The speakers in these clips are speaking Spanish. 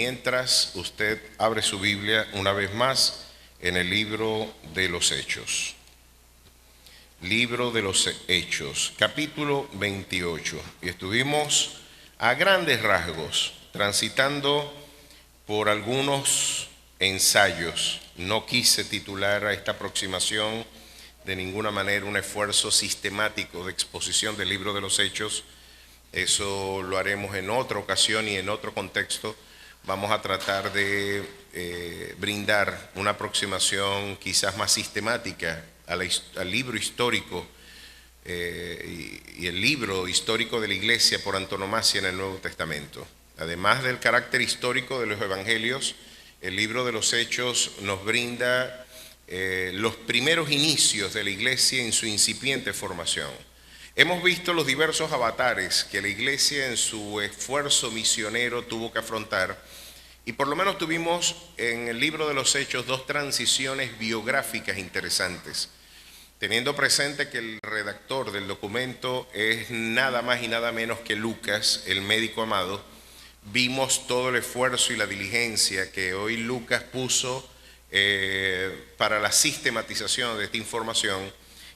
mientras usted abre su Biblia una vez más en el libro de los Hechos. Libro de los Hechos, capítulo 28. Y estuvimos a grandes rasgos transitando por algunos ensayos. No quise titular a esta aproximación de ninguna manera un esfuerzo sistemático de exposición del libro de los Hechos. Eso lo haremos en otra ocasión y en otro contexto. Vamos a tratar de brindar una aproximación quizás más sistemática al libro histórico y el libro histórico de la Iglesia por antonomasia en el Nuevo Testamento. Además del carácter histórico de los evangelios, el libro de los Hechos nos brinda los primeros inicios de la Iglesia en su incipiente formación. Hemos visto los diversos avatares que la Iglesia en su esfuerzo misionero tuvo que afrontar, y por lo menos tuvimos en el libro de los Hechos dos transiciones biográficas interesantes, teniendo presente que el redactor del documento es nada más y nada menos que Lucas, el médico amado. Vimos todo el esfuerzo y la diligencia que hoy Lucas puso para la sistematización de esta información,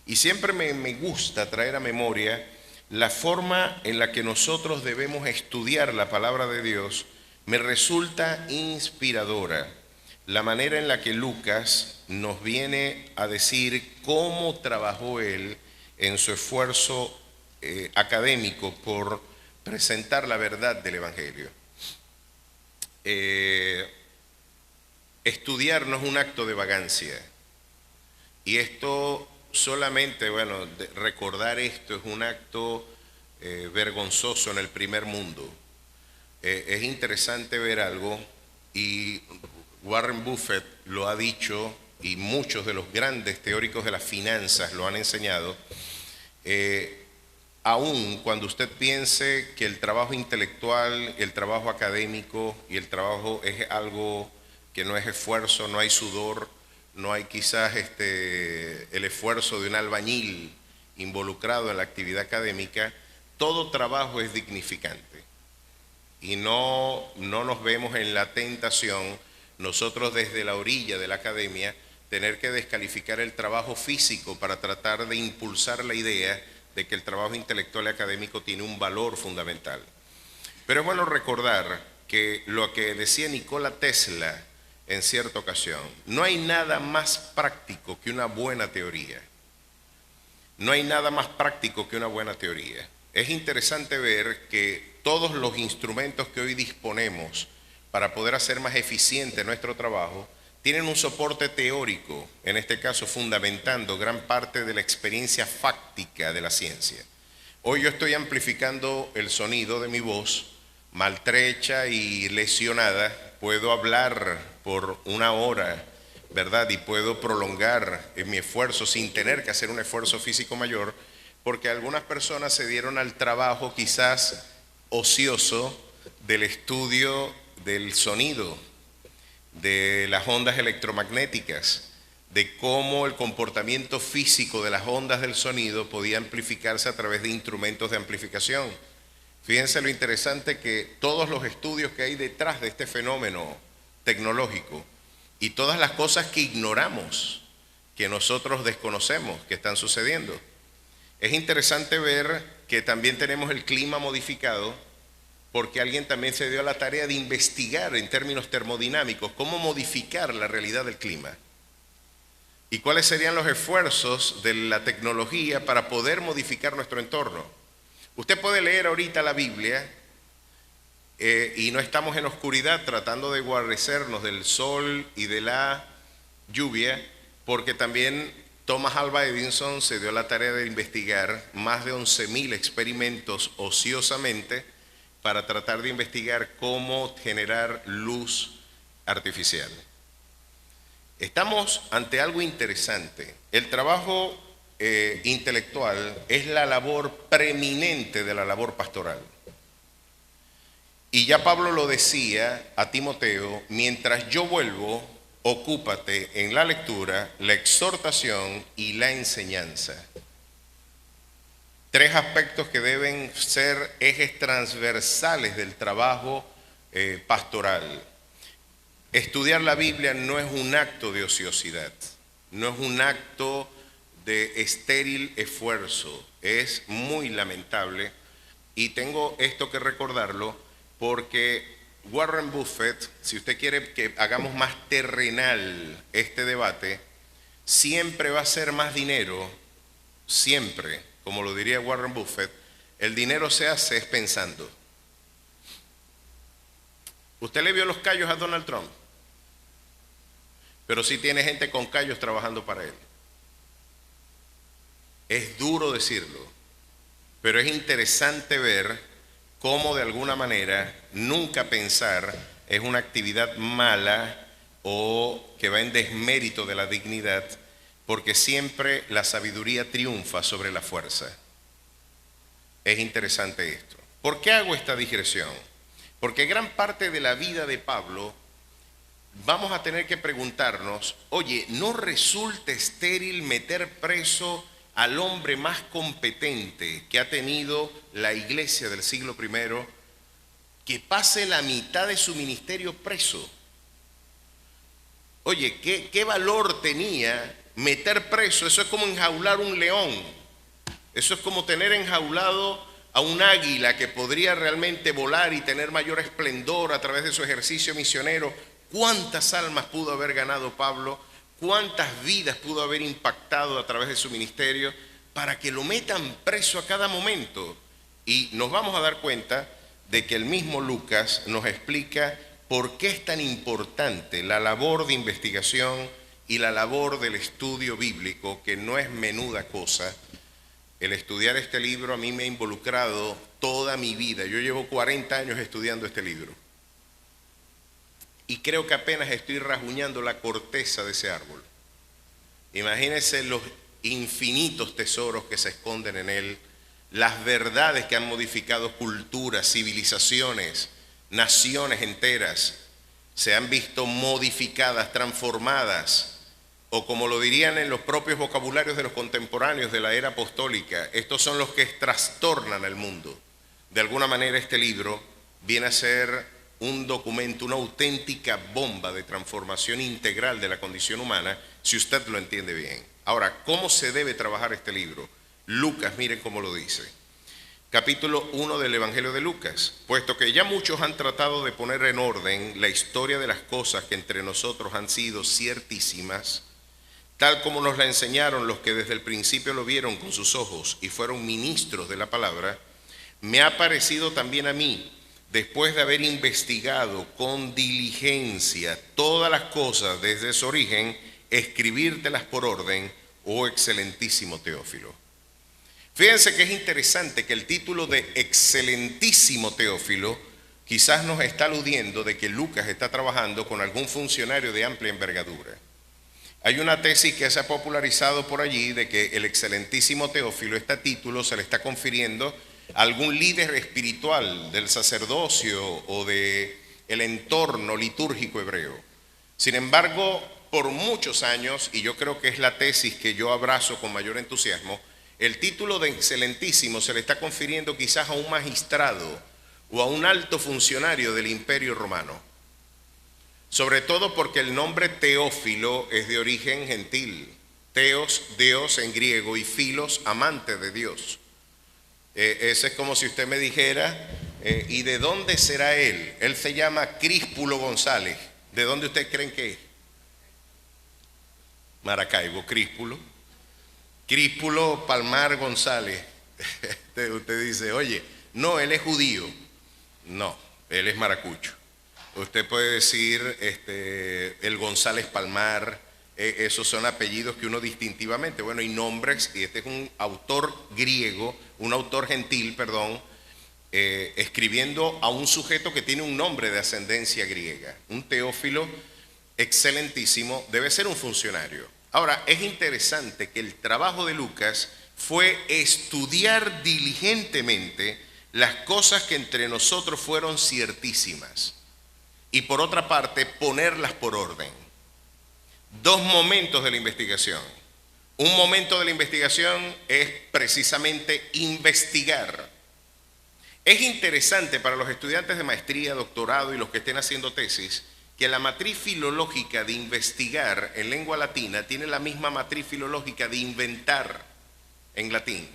y siempre me gusta traer a memoria la forma en la que nosotros debemos estudiar la palabra de Dios. Me resulta inspiradora la manera en la que Lucas nos viene a decir cómo trabajó él en su esfuerzo académico por presentar la verdad del Evangelio. Estudiar no es un acto de vagancia, y esto solamente, recordar esto es un acto vergonzoso en el primer mundo. Es interesante ver algo, y Warren Buffett lo ha dicho, y muchos de los grandes teóricos de las finanzas lo han enseñado. Aun cuando usted piense que el trabajo intelectual, el trabajo académico y el trabajo es algo que no es esfuerzo, no hay sudor, no hay quizás el esfuerzo de un albañil involucrado en la actividad académica, todo trabajo es dignificante. Y no nos vemos en la tentación, nosotros desde la orilla de la academia, tener que descalificar el trabajo físico para tratar de impulsar la idea de que el trabajo intelectual y académico tiene un valor fundamental. Pero es bueno recordar que lo que decía Nikola Tesla en cierta ocasión, no hay nada más práctico que una buena teoría. No hay nada más práctico que una buena teoría. Es interesante ver que todos los instrumentos que hoy disponemos para poder hacer más eficiente nuestro trabajo tienen un soporte teórico, en este caso fundamentando gran parte de la experiencia fáctica de la ciencia. Hoy yo estoy amplificando el sonido de mi voz, maltrecha y lesionada. Puedo hablar por una hora, ¿verdad? Y puedo prolongar mi esfuerzo sin tener que hacer un esfuerzo físico mayor, porque algunas personas se dieron al trabajo quizás ocioso del estudio del sonido, de las ondas electromagnéticas, de cómo el comportamiento físico de las ondas del sonido podía amplificarse a través de instrumentos de amplificación. Fíjense lo interesante que todos los estudios que hay detrás de este fenómeno tecnológico y todas las cosas que ignoramos, que nosotros desconocemos que están sucediendo. Es interesante ver que también tenemos el clima modificado, porque alguien también se dio a la tarea de investigar en términos termodinámicos cómo modificar la realidad del clima y cuáles serían los esfuerzos de la tecnología para poder modificar nuestro entorno. Usted puede leer ahorita la Biblia y no estamos en oscuridad tratando de guarecernos del sol y de la lluvia, porque también Thomas Alva Edison se dio a la tarea de investigar más de 11.000 experimentos ociosamente para tratar de investigar cómo generar luz artificial. Estamos ante algo interesante. El trabajo intelectual es la labor preeminente de la labor pastoral. Y ya Pablo lo decía a Timoteo: mientras yo vuelvo, ocúpate en la lectura, la exhortación y la enseñanza. Tres aspectos que deben ser ejes transversales del trabajo pastoral. Estudiar la Biblia no es un acto de ociosidad, no es un acto de estéril esfuerzo, es muy lamentable. Y tengo esto que recordarlo porque Warren Buffett, si usted quiere que hagamos más terrenal este debate, siempre va a ser más dinero, siempre, como lo diría Warren Buffett, el dinero se hace es pensando. ¿Usted le vio los callos a Donald Trump? Pero sí tiene gente con callos trabajando para él. Es duro decirlo, pero es interesante ver cómo de alguna manera nunca pensar es una actividad mala o que va en desmérito de la dignidad, porque siempre la sabiduría triunfa sobre la fuerza. Es interesante esto. ¿Por qué hago esta digresión? Porque gran parte de la vida de Pablo vamos a tener que preguntarnos, oye, ¿no resulta estéril meter preso al hombre más competente que ha tenido la iglesia del siglo I, que pase la mitad de su ministerio preso? Oye, ¿qué valor tenía meter preso? Eso es como enjaular un león. Eso es como tener enjaulado a un águila que podría realmente volar y tener mayor esplendor a través de su ejercicio misionero. ¿Cuántas almas pudo haber ganado Pablo? ¿Cuántas vidas pudo haber impactado a través de su ministerio para que lo metan preso a cada momento? Y nos vamos a dar cuenta de que el mismo Lucas nos explica por qué es tan importante la labor de investigación y la labor del estudio bíblico, que no es menuda cosa. El estudiar este libro a mí me ha involucrado toda mi vida. Yo llevo 40 años estudiando este libro. Y creo que apenas estoy rasguñando la corteza de ese árbol. Imagínense los infinitos tesoros que se esconden en él, las verdades que han modificado culturas, civilizaciones, naciones enteras, se han visto modificadas, transformadas, o como lo dirían en los propios vocabularios de los contemporáneos de la era apostólica, estos son los que trastornan al mundo. De alguna manera este libro viene a ser un documento, una auténtica bomba de transformación integral de la condición humana, si usted lo entiende bien. Ahora, ¿cómo se debe trabajar este libro? Lucas, miren cómo lo dice. Capítulo 1 del Evangelio de Lucas. Puesto que ya muchos han tratado de poner en orden la historia de las cosas que entre nosotros han sido ciertísimas, tal como nos la enseñaron los que desde el principio lo vieron con sus ojos y fueron ministros de la palabra, me ha parecido también a mí, después de haber investigado con diligencia todas las cosas desde su origen, escribírtelas por orden, oh excelentísimo Teófilo. Fíjense que es interesante que el título de excelentísimo Teófilo quizás nos está aludiendo de que Lucas está trabajando con algún funcionario de amplia envergadura. Hay una tesis que se ha popularizado por allí de que el excelentísimo Teófilo, este título se le está confiriendo a algún líder espiritual del sacerdocio o del entorno litúrgico hebreo. Sin embargo, por muchos años, y yo creo que es la tesis que yo abrazo con mayor entusiasmo, el título de excelentísimo se le está confiriendo quizás a un magistrado o a un alto funcionario del Imperio Romano. Sobre todo porque el nombre Teófilo es de origen gentil. Teos, Dios en griego, y filos, amante de Dios. Ese es como si usted me dijera, ¿y de dónde será él? Él se llama Críspulo González. ¿De dónde ustedes creen que es? Maracaibo, Críspulo. Críspulo Palmar González. Usted dice, oye, no, él es judío. No, él es maracucho. Usted puede decir el González Palmar, esos son apellidos que uno distintivamente, bueno, y nombres, y este es un autor griego, un autor gentil, perdón, escribiendo a un sujeto que tiene un nombre de ascendencia griega. Un Teófilo excelentísimo, debe ser un funcionario. Ahora, es interesante que el trabajo de Lucas fue estudiar diligentemente las cosas que entre nosotros fueron ciertísimas. Y por otra parte, ponerlas por orden. Dos momentos de la investigación. Un momento de la investigación es precisamente investigar. Es interesante para los estudiantes de maestría, doctorado y los que estén haciendo tesis, que la matriz filológica de investigar en lengua latina tiene la misma matriz filológica de inventar en latín.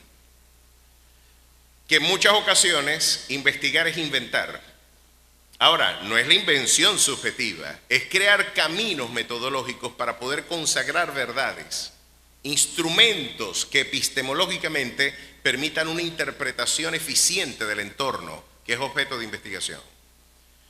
Que en muchas ocasiones investigar es inventar. Ahora, no es la invención subjetiva, es crear caminos metodológicos para poder consagrar verdades, instrumentos que epistemológicamente permitan una interpretación eficiente del entorno que es objeto de investigación.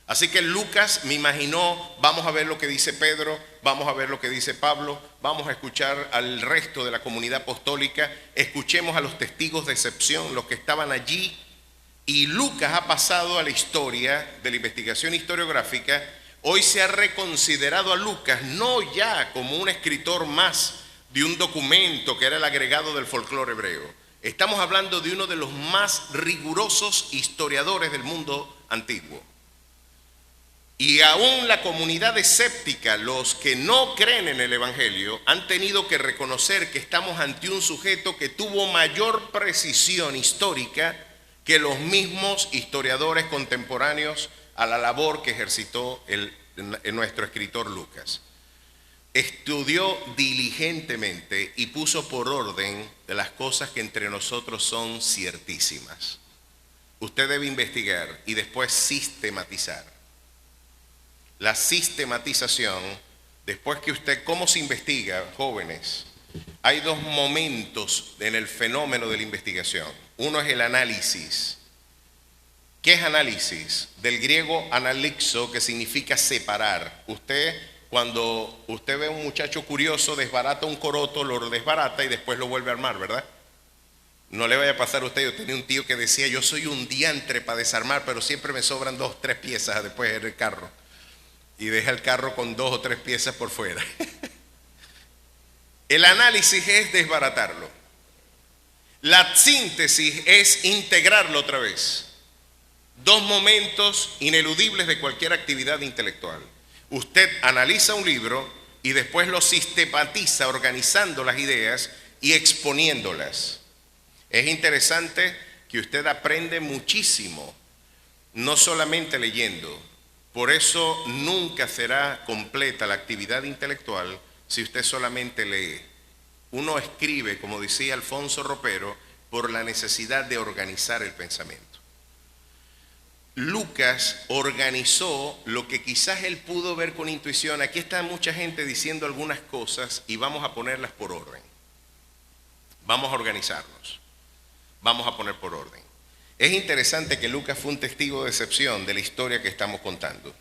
Así que Lucas me imaginó, vamos a ver lo que dice Pedro, vamos a ver lo que dice Pablo, vamos a escuchar al resto de la comunidad apostólica, escuchemos a los testigos de excepción, los que estaban allí, y Lucas ha pasado a la historia de la investigación historiográfica. Hoy se ha reconsiderado a Lucas no ya como un escritor más de un documento que era el agregado del folclore hebreo. Estamos hablando de uno de los más rigurosos historiadores del mundo antiguo. Y aún la comunidad escéptica, los que no creen en el Evangelio, han tenido que reconocer que estamos ante un sujeto que tuvo mayor precisión histórica que los mismos historiadores contemporáneos a la labor que ejercitó nuestro escritor Lucas. Estudió diligentemente y puso por orden de las cosas que entre nosotros son ciertísimas. Usted debe investigar y después sistematizar. La sistematización, después que usted, ¿cómo se investiga, jóvenes? Hay dos momentos en el fenómeno de la investigación. Uno es el análisis. ¿Qué es análisis? Del griego analixo, que significa separar. Cuando usted ve a un muchacho curioso, desbarata un coroto, lo desbarata y después lo vuelve a armar, ¿verdad? No le vaya a pasar a usted. Yo tenía un tío que decía, yo soy un diantre para desarmar, pero siempre me sobran 2 o 3 piezas después en el carro. Y deja el carro con 2 o 3 piezas por fuera. El análisis es desbaratarlo. La síntesis es integrarlo otra vez. 2 momentos ineludibles de cualquier actividad intelectual. Usted analiza un libro y después lo sistematiza organizando las ideas y exponiéndolas. Es interesante que usted aprende muchísimo, no solamente leyendo. Por eso nunca será completa la actividad intelectual si usted solamente lee. Uno escribe, como decía Alfonso Ropero, por la necesidad de organizar el pensamiento. Lucas organizó lo que quizás él pudo ver con intuición. Aquí está mucha gente diciendo algunas cosas y vamos a ponerlas por orden. Vamos a organizarnos. Vamos a poner por orden. Es interesante que Lucas fue un testigo de excepción de la historia que estamos contando.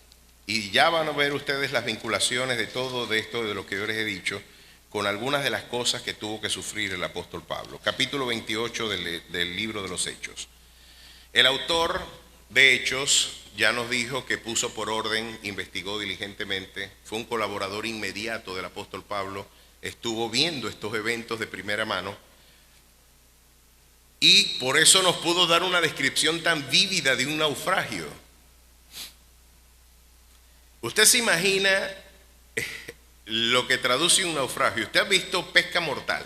Y ya van a ver ustedes las vinculaciones de todo de esto, de lo que yo les he dicho, con algunas de las cosas que tuvo que sufrir el apóstol Pablo. Capítulo 28 del libro de los Hechos. El autor de Hechos ya nos dijo que puso por orden, investigó diligentemente, fue un colaborador inmediato del apóstol Pablo, estuvo viendo estos eventos de primera mano. Y por eso nos pudo dar una descripción tan vívida de un naufragio. Usted se imagina lo que traduce un naufragio. Usted ha visto Pesca Mortal,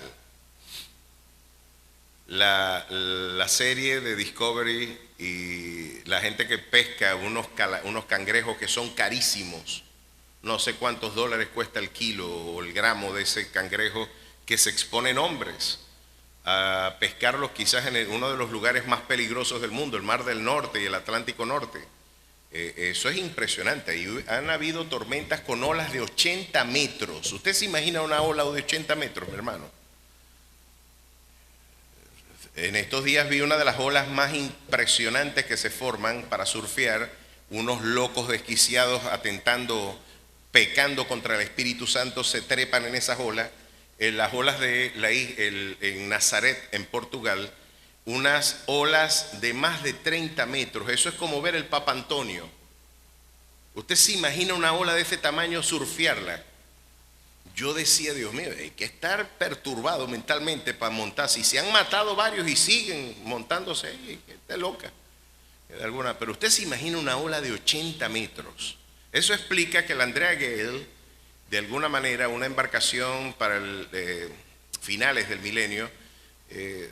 la serie de Discovery, y la gente que pesca unos cangrejos que son carísimos. No sé cuántos dólares cuesta el kilo o el gramo de ese cangrejo, que se exponen hombres a pescarlos quizás en uno de los lugares más peligrosos del mundo, el Mar del Norte y el Atlántico Norte. Eso es impresionante. Y han habido tormentas con olas de 80 metros. ¿Usted se imagina una ola de 80 metros, mi hermano? En estos días vi una de las olas más impresionantes que se forman para surfear. Unos locos desquiciados pecando contra el Espíritu Santo, se trepan en esas olas. En las olas en Nazaret, en Portugal, unas olas de más de 30 metros. Eso es como ver el Papa Antonio. Usted se imagina una ola de ese tamaño surfearla. Yo decía, Dios mío, hay que estar perturbado mentalmente para montarse. Y se han matado varios y siguen montándose. Está loca. Pero usted se imagina una ola de 80 metros. Eso explica que el Andrea Gale, de alguna manera, una embarcación para finales del milenio,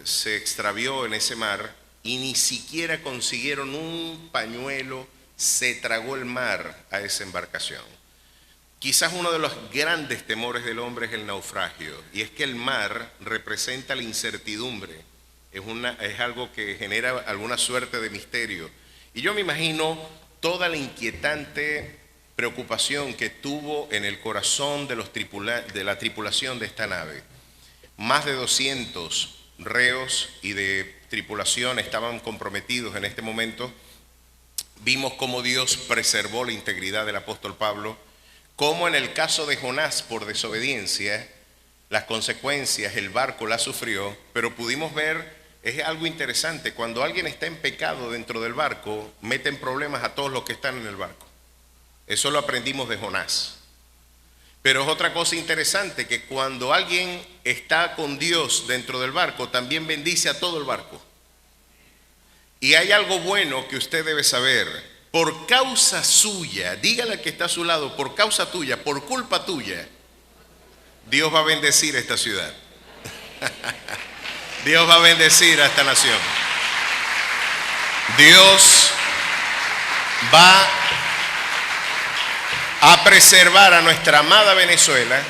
se extravió en ese mar y ni siquiera consiguieron un pañuelo, se tragó el mar a esa embarcación. Quizás uno de los grandes temores del hombre es el naufragio, y es que el mar representa la incertidumbre, es algo que genera alguna suerte de misterio. Y yo me imagino toda la inquietante preocupación que tuvo en el corazón de la tripulación de esta nave. Más de 200 reos y de tripulación estaban comprometidos en este momento. Vimos cómo Dios preservó la integridad del apóstol Pablo, cómo en el caso de Jonás por desobediencia, las consecuencias el barco las sufrió, pero pudimos ver, es algo interesante, cuando alguien está en pecado dentro del barco, meten problemas a todos los que están en el barco. Eso lo aprendimos de Jonás. Pero es otra cosa interesante, que cuando alguien está con Dios dentro del barco, también bendice a todo el barco. Y hay algo bueno que usted debe saber. Por causa suya, dígale al que está a su lado, por causa tuya, por culpa tuya, Dios va a bendecir a esta ciudad. Dios va a bendecir a esta nación. Dios va a preservar a nuestra amada Venezuela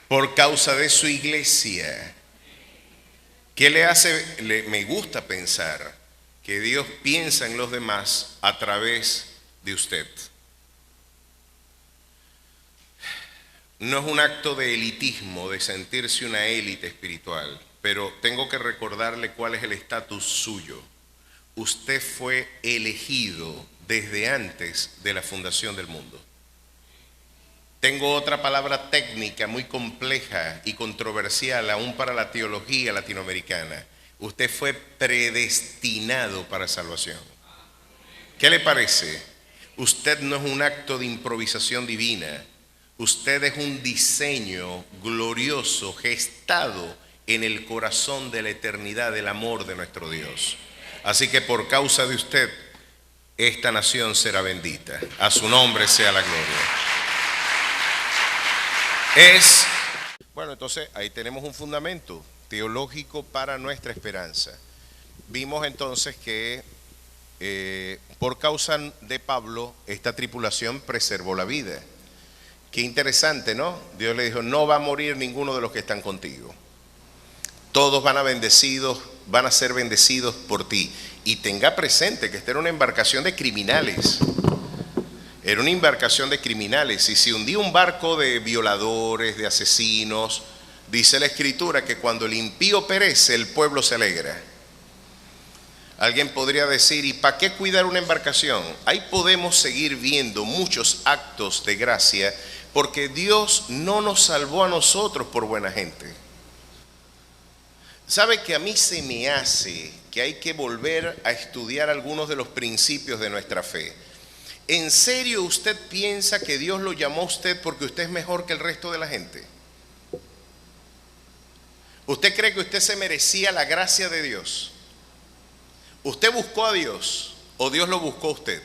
por causa de su iglesia. ¿Qué le hace? Me gusta pensar que Dios piensa en los demás a través de usted. No es un acto de elitismo, de sentirse una élite espiritual, pero tengo que recordarle cuál es el estatus suyo. Usted fue elegido desde antes de la fundación del mundo. Tengo otra palabra técnica muy compleja y controversial aún para la teología latinoamericana. Usted fue predestinado para salvación. ¿Qué le parece? Usted no es un acto de improvisación divina. Usted es un diseño glorioso gestado en el corazón de la eternidad del amor de nuestro Dios. Así que por causa de usted, esta nación será bendita. A su nombre sea la gloria. Bueno, entonces ahí tenemos un fundamento teológico para nuestra esperanza. Vimos entonces que por causa de Pablo, esta tripulación preservó la vida. Qué interesante, ¿no? Dios le dijo, no va a morir ninguno de los que están contigo. Todos van a ser bendecidos por ti. Y tenga presente que esta era una embarcación de criminales. Era una embarcación de criminales. Y si hundía un barco de violadores, de asesinos, dice la Escritura que cuando el impío perece, el pueblo se alegra. Alguien podría decir, ¿y para qué cuidar una embarcación? Ahí podemos seguir viendo muchos actos de gracia, porque Dios no nos salvó a nosotros por buena gente. ¿Sabe que a mí se me hace que hay que volver a estudiar algunos de los principios de nuestra fe? ¿En serio usted piensa que Dios lo llamó a usted porque usted es mejor que el resto de la gente? ¿Usted cree que usted se merecía la gracia de Dios? ¿Usted buscó a Dios o Dios lo buscó a usted?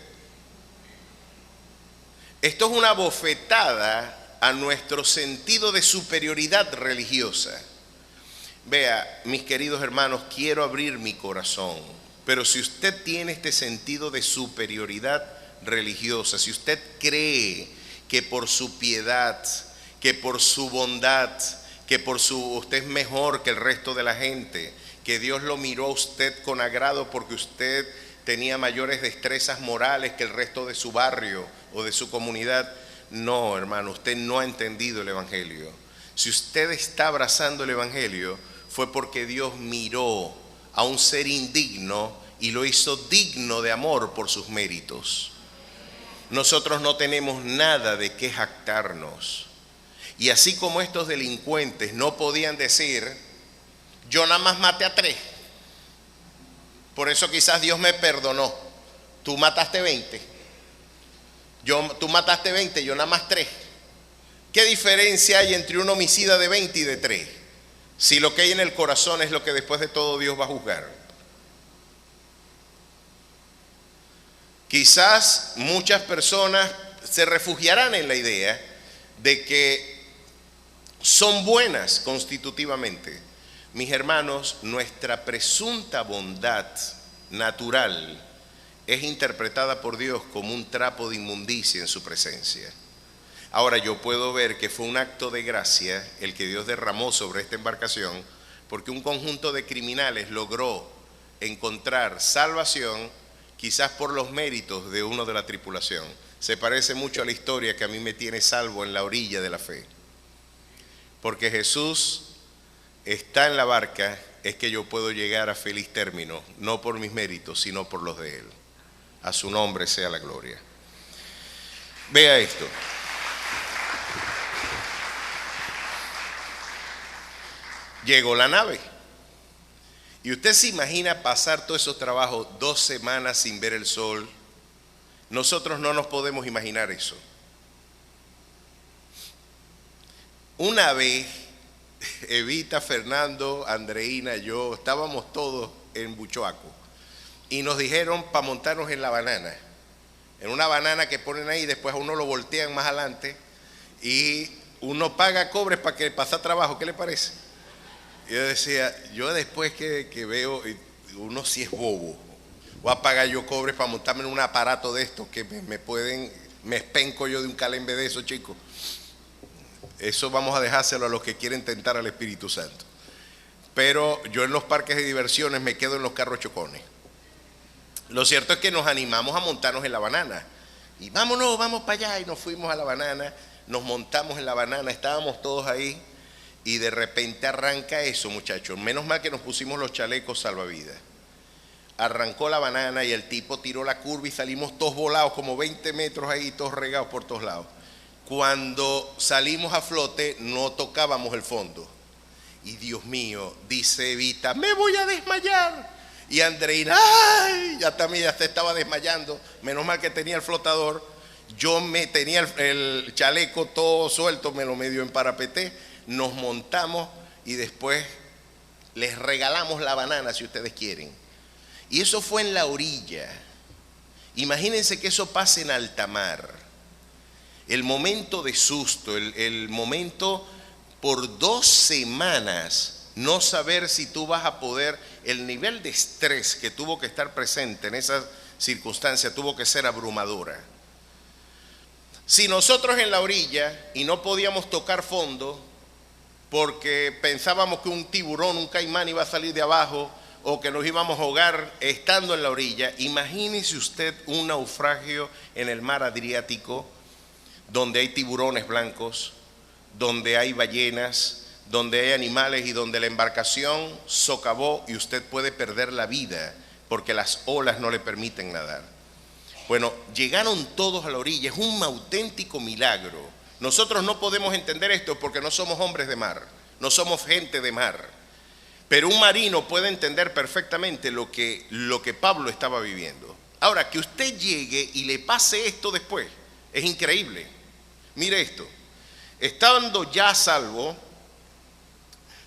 Esto es una bofetada a nuestro sentido de superioridad religiosa. Vea, mis queridos hermanos, quiero abrir mi corazón, pero si usted tiene este sentido de superioridad religiosa, si usted cree que por su piedad, que por su bondad, que usted es mejor que el resto de la gente, que Dios lo miró a usted con agrado porque usted tenía mayores destrezas morales que el resto de su barrio o de su comunidad. No, hermano, usted no ha entendido el Evangelio. Si usted está abrazando el Evangelio, fue porque Dios miró a un ser indigno y lo hizo digno de amor por sus méritos. Nosotros no tenemos nada de qué jactarnos. Y así como estos delincuentes no podían decir, yo nada más maté a 3, por eso quizás Dios me perdonó. Tú mataste 20. Tú mataste 20, yo nada más 3. ¿Qué diferencia hay entre un homicida de 20 y de 3? Si lo que hay en el corazón es lo que después de todo Dios va a juzgar. Quizás muchas personas se refugiarán en la idea de que son buenas constitutivamente. Mis hermanos, nuestra presunta bondad natural es interpretada por Dios como un trapo de inmundicia en su presencia. Ahora yo puedo ver que fue un acto de gracia el que Dios derramó sobre esta embarcación, porque un conjunto de criminales logró encontrar salvación, quizás por los méritos de uno de la tripulación. Se parece mucho a la historia que a mí me tiene salvo en la orilla de la fe. Porque Jesús está en la barca, es que yo puedo llegar a feliz término, no por mis méritos, sino por los de Él. A su nombre sea la gloria. Vea esto. Llegó la nave. Y usted se imagina pasar todos esos trabajos 2 semanas sin ver el sol. Nosotros no nos podemos imaginar eso. Una vez, Evita, Fernando, Andreina, yo, estábamos todos en Buchoaco y nos dijeron para montarnos en la banana, en una banana que ponen ahí, después a uno lo voltean más adelante y uno paga cobres para que pasa trabajo. ¿Qué le parece? Y yo decía, yo después que veo, uno sí es bobo, voy a pagar yo cobres para montarme en un aparato de estos que me espenco yo de un calembe de esos, chicos. Eso vamos a dejárselo a los que quieren tentar al Espíritu Santo. Pero yo en los parques de diversiones me quedo en los carros chocones. Lo cierto es que nos animamos a montarnos en la banana. Y vámonos, vamos para allá. Y nos fuimos a la banana, nos montamos en la banana, estábamos todos ahí. Y de repente arranca eso, muchachos. Menos mal que nos pusimos los chalecos salvavidas. Arrancó la banana y el tipo tiró la curva y salimos todos volados, como 20 metros ahí, todos regados por todos lados. Cuando salimos a flote no tocábamos el fondo. Y Dios mío, dice Evita, me voy a desmayar. Y Andreina, ay, ya también ya se estaba desmayando. Menos mal que tenía el flotador. Yo me tenía el chaleco todo suelto, me lo medio emparapeté. Nos montamos y después les regalamos la banana si ustedes quieren. Y eso fue en la orilla. Imagínense que eso pase en alta mar. El momento de susto, el momento por 2 semanas no saber si tú vas a poder, el nivel de estrés que tuvo que estar presente en esa circunstancia tuvo que ser abrumadora. Si nosotros en la orilla y no podíamos tocar fondo porque pensábamos que un tiburón, un caimán iba a salir de abajo o que nos íbamos a ahogar estando en la orilla, imagínese usted un naufragio en el mar Adriático, donde hay tiburones blancos, donde hay ballenas, donde hay animales y donde la embarcación socavó y usted puede perder la vida porque las olas no le permiten nadar. Bueno, llegaron todos a la orilla, es un auténtico milagro. Nosotros no podemos entender esto porque no somos hombres de mar, no somos gente de mar. Pero un marino puede entender perfectamente lo que Pablo estaba viviendo. Ahora, que usted llegue y le pase esto después, es increíble. Mire esto, estando ya a salvo,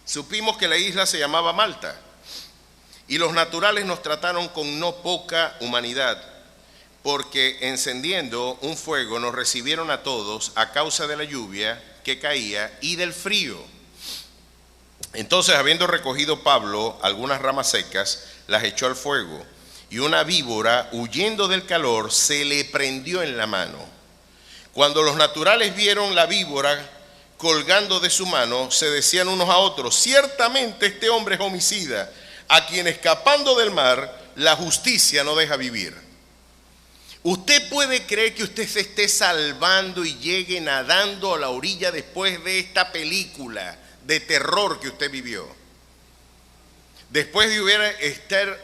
supimos que la isla se llamaba Malta y los naturales nos trataron con no poca humanidad, porque encendiendo un fuego nos recibieron a todos a causa de la lluvia que caía y del frío. Entonces, habiendo recogido Pablo algunas ramas secas, las echó al fuego, y una víbora, huyendo del calor, se le prendió en la mano. Cuando los naturales vieron la víbora colgando de su mano, se decían unos a otros, ciertamente este hombre es homicida, a quien escapando del mar, la justicia no deja vivir. ¿Usted puede creer que usted se esté salvando y llegue nadando a la orilla después de esta película de terror que usted vivió? Después de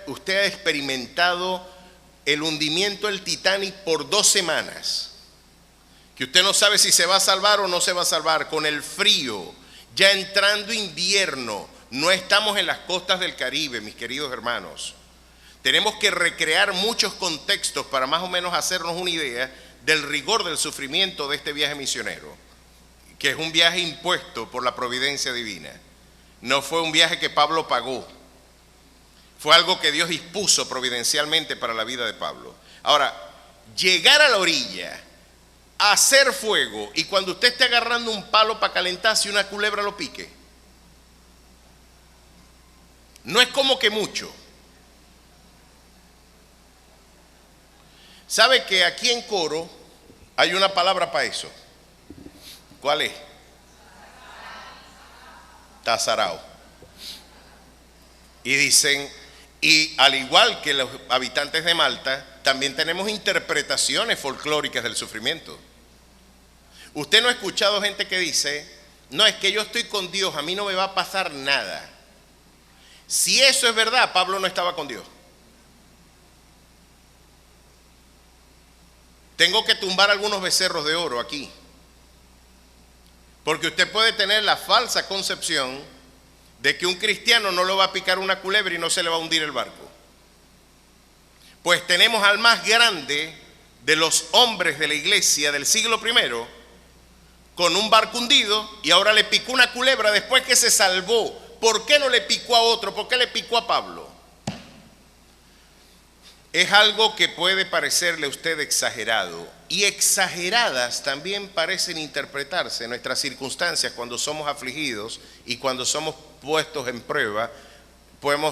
usted ha experimentado el hundimiento del Titanic por 2 semanas, que usted no sabe si se va a salvar o no se va a salvar, con el frío, ya entrando invierno, no estamos en las costas del Caribe, mis queridos hermanos. Tenemos que recrear muchos contextos para más o menos hacernos una idea del rigor del sufrimiento de este viaje misionero, que es un viaje impuesto por la providencia divina. No fue un viaje que Pablo pagó, fue algo que Dios dispuso providencialmente para la vida de Pablo. Ahora, llegar a la orilla, hacer fuego, y cuando usted esté agarrando un palo para calentarse, una culebra lo pique, no es como que mucho. ¿Sabe que aquí en Coro hay una palabra para eso? ¿Cuál es? Tazarao. Y dicen, y al igual que los habitantes de Malta, también tenemos interpretaciones folclóricas del sufrimiento. Usted no ha escuchado gente que dice, no, es que yo estoy con Dios, a mí no me va a pasar nada. Si eso es verdad, Pablo no estaba con Dios. Tengo que tumbar algunos becerros de oro aquí. Porque usted puede tener la falsa concepción de que un cristiano no lo va a picar una culebra y no se le va a hundir el barco. Pues tenemos al más grande de los hombres de la iglesia del siglo I con un barco hundido y ahora le picó una culebra después que se salvó. ¿Por qué no le picó a otro? ¿Por qué le picó a Pablo? Es algo que puede parecerle a usted exagerado, y exageradas también parecen interpretarse nuestras circunstancias cuando somos afligidos y cuando somos puestos en prueba,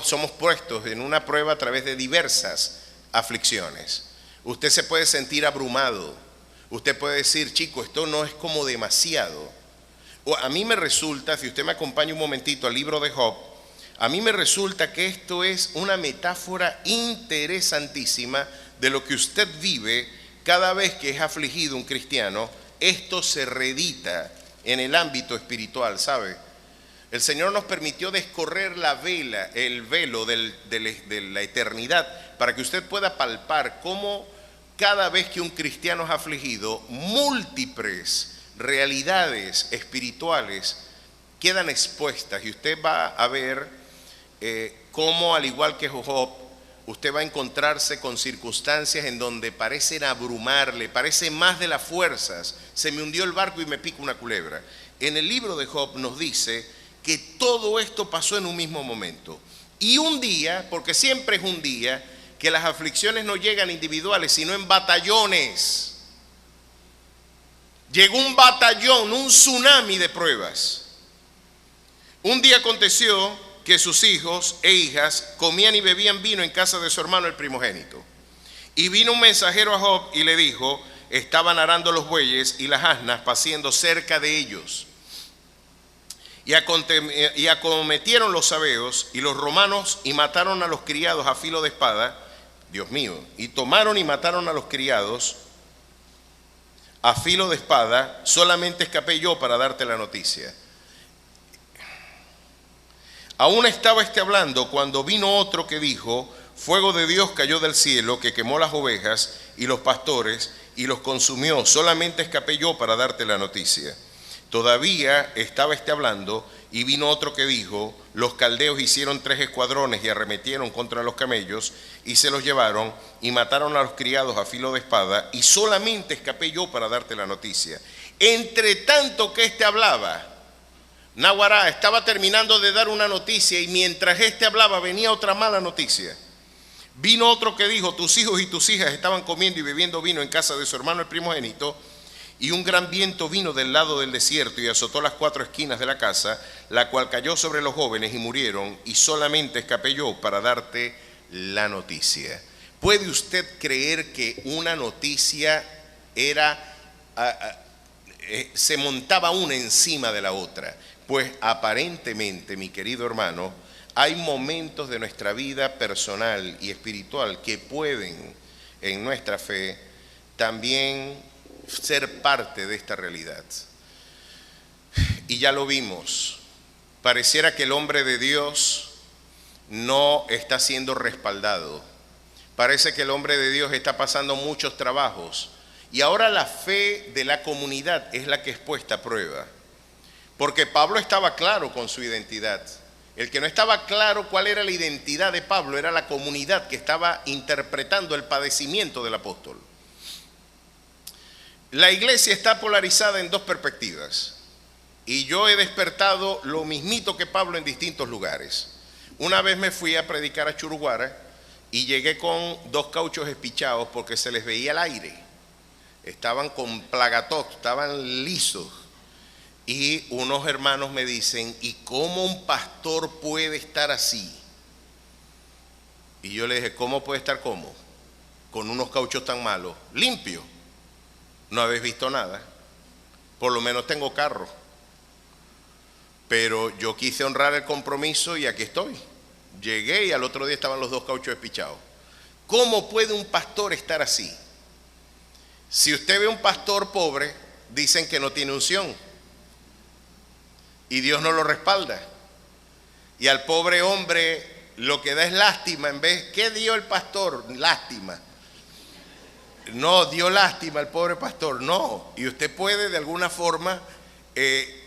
somos puestos en una prueba a través de diversas aflicciones. Usted se puede sentir abrumado, usted puede decir, chico, esto no es como demasiado. O a mí me resulta, si usted me acompaña un momentito al libro de Job, a mí me resulta que esto es una metáfora interesantísima de lo que usted vive cada vez que es afligido un cristiano. Esto se reedita en el ámbito espiritual, ¿sabe? El Señor nos permitió descorrer el velo de la eternidad para que usted pueda palpar cómo cada vez que un cristiano es afligido, múltiples realidades espirituales quedan expuestas, y usted va a ver cómo, al igual que Job, usted va a encontrarse con circunstancias en donde parecen abrumarle, parece más de las fuerzas. Se me hundió el barco y me pica una culebra. En el libro de Job nos dice que todo esto pasó en un mismo momento. Y un día, porque siempre es un día, que las aflicciones no llegan individuales, sino en batallones. Llegó un batallón, un tsunami de pruebas. Un día aconteció que sus hijos e hijas comían y bebían vino en casa de su hermano el primogénito. Y vino un mensajero a Job y le dijo, estaban arando los bueyes y las asnas paciendo cerca de ellos. Y acometieron los sabeos y los romanos y mataron a los criados a filo de espada. Dios mío, y tomaron y mataron a los criados a filo de espada. Solamente escapé yo para darte la noticia. Aún estaba hablando cuando vino otro que dijo, fuego de Dios cayó del cielo que quemó las ovejas y los pastores y los consumió. Solamente escapé yo para darte la noticia. Todavía estaba hablando y vino otro que dijo, los caldeos hicieron 3 escuadrones y arremetieron contra los camellos y se los llevaron y mataron a los criados a filo de espada, y solamente escapé yo para darte la noticia. Entre tanto que hablaba, Naguará estaba terminando de dar una noticia, y mientras hablaba venía otra mala noticia. Vino otro que dijo, tus hijos y tus hijas estaban comiendo y bebiendo vino en casa de su hermano el primogénito, y un gran viento vino del lado del desierto y azotó las 4 esquinas de la casa, la cual cayó sobre los jóvenes y murieron, y solamente escapé yo para darte la noticia. ¿Puede usted creer que una noticia se montaba una encima de la otra? Pues aparentemente, mi querido hermano, hay momentos de nuestra vida personal y espiritual que pueden, en nuestra fe, también ser parte de esta realidad. Y ya lo vimos, pareciera que el hombre de Dios no está siendo respaldado. Parece que el hombre de Dios está pasando muchos trabajos, y ahora la fe de la comunidad es la que es puesta a prueba. Porque Pablo estaba claro con su identidad. El que no estaba claro cuál era la identidad de Pablo era la comunidad que estaba interpretando el padecimiento del apóstol. La iglesia está polarizada en 2 perspectivas, y yo he despertado lo mismito que Pablo en distintos lugares. Una vez me fui a predicar a Churuguara y llegué con 2 cauchos espichados porque se les veía el aire. Estaban con plagatox, estaban lisos. Y unos hermanos me dicen, ¿y cómo un pastor puede estar así? Y yo le dije, ¿cómo puede estar cómo? Con unos cauchos tan malos. Limpio. No habéis visto nada. por lo menos tengo carro. Pero yo quise honrar el compromiso y aquí estoy. Llegué y al otro día estaban los 2 cauchos despichados. ¿Cómo puede un pastor estar así? Si usted ve un pastor pobre, dicen que no tiene unción y Dios no lo respalda. Y al pobre hombre lo que da es lástima. En vez, ¿qué dio el pastor? Lástima. No, dio lástima al pobre pastor. No. Y usted puede de alguna forma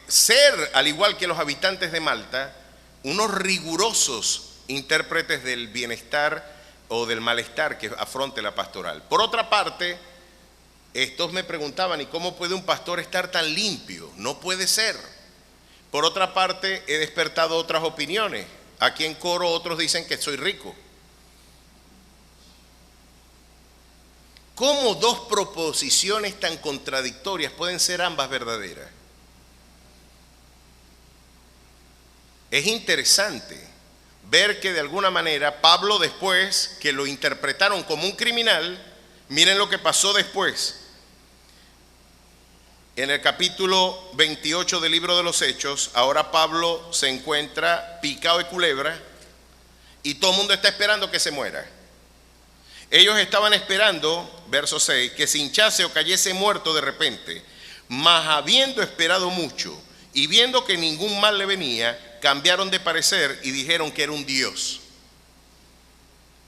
ser, al igual que los habitantes de Malta, unos rigurosos intérpretes del bienestar o del malestar que afronte la pastoral. Por otra parte, estos me preguntaban, ¿y cómo puede un pastor estar tan limpio? No puede ser. Por otra parte, he despertado otras opiniones. Aquí en Coro otros dicen que soy rico. ¿Cómo 2 proposiciones tan contradictorias pueden ser ambas verdaderas? Es interesante ver que de alguna manera Pablo, después que lo interpretaron como un criminal, miren lo que pasó después. En el capítulo 28 del libro de los Hechos, ahora Pablo se encuentra picado de culebra y todo el mundo está esperando que se muera. Ellos estaban esperando, verso 6, que se hinchase o cayese muerto de repente, mas habiendo esperado mucho y viendo que ningún mal le venía, cambiaron de parecer y dijeron que era un dios.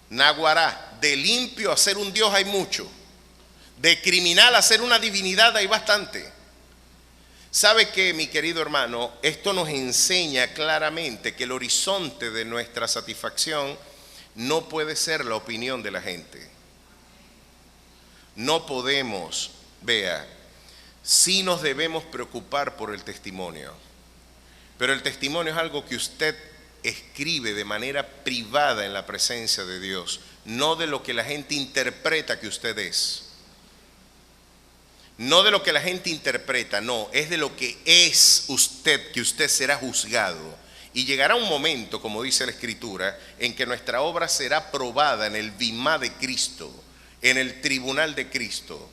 Naguará, de limpio a ser un dios hay mucho, de criminal a ser una divinidad hay bastante. ¿Sabe qué, mi querido hermano? Esto nos enseña claramente que el horizonte de nuestra satisfacción no puede ser la opinión de la gente. No podemos, vea, sí nos debemos preocupar por el testimonio, pero el testimonio es algo que usted escribe de manera privada en la presencia de Dios, no de lo que la gente interpreta que usted es. No de lo que la gente interpreta, no, es de lo que es usted, que usted será juzgado. Y llegará un momento, como dice la Escritura, en que nuestra obra será probada en el bimá de Cristo, en el tribunal de Cristo,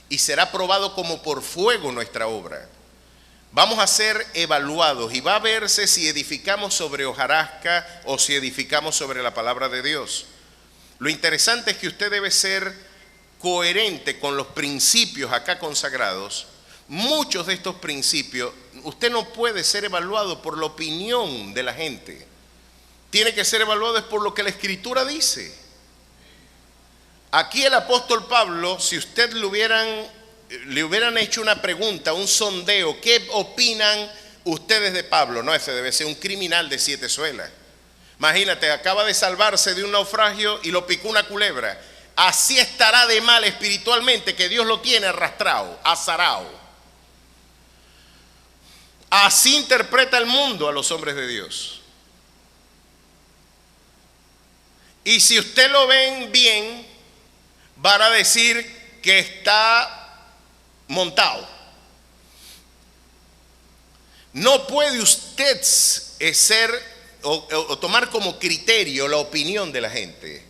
y será probado como por fuego nuestra obra. Vamos a ser evaluados y va a verse si edificamos sobre hojarasca o si edificamos sobre la palabra de Dios. Lo interesante es que usted debe ser coherente con los principios acá consagrados. Muchos de estos principios, usted no puede ser evaluado por la opinión de la gente. Tiene que ser evaluado es por lo que la Escritura dice. Aquí el apóstol Pablo, si usted le hubieran hecho una pregunta, un sondeo, ¿qué opinan ustedes de Pablo? No, ese debe ser un criminal de 7 suelas. Imagínate, acaba de salvarse de un naufragio y lo picó una culebra. Así estará de mal espiritualmente que Dios lo tiene arrastrado, azarado. Así interpreta el mundo a los hombres de Dios. Y si usted lo ven bien, van a decir que está montado. No puede usted ser o tomar como criterio la opinión de la gente.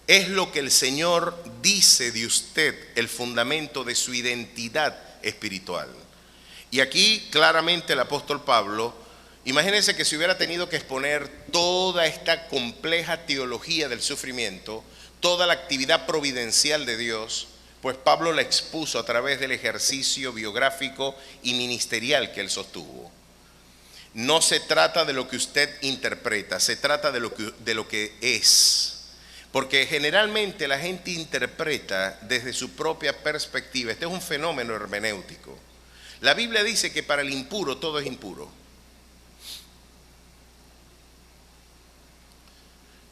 Es lo que el Señor dice de usted, el fundamento de su identidad espiritual. Y aquí claramente el apóstol Pablo, imagínense que si hubiera tenido que exponer toda esta compleja teología del sufrimiento, toda la actividad providencial de Dios, pues Pablo la expuso a través del ejercicio biográfico y ministerial que él sostuvo. No se trata de lo que usted interpreta, se trata de lo que es. Porque generalmente la gente interpreta desde su propia perspectiva. Este es un fenómeno hermenéutico. La Biblia dice que para el impuro todo es impuro.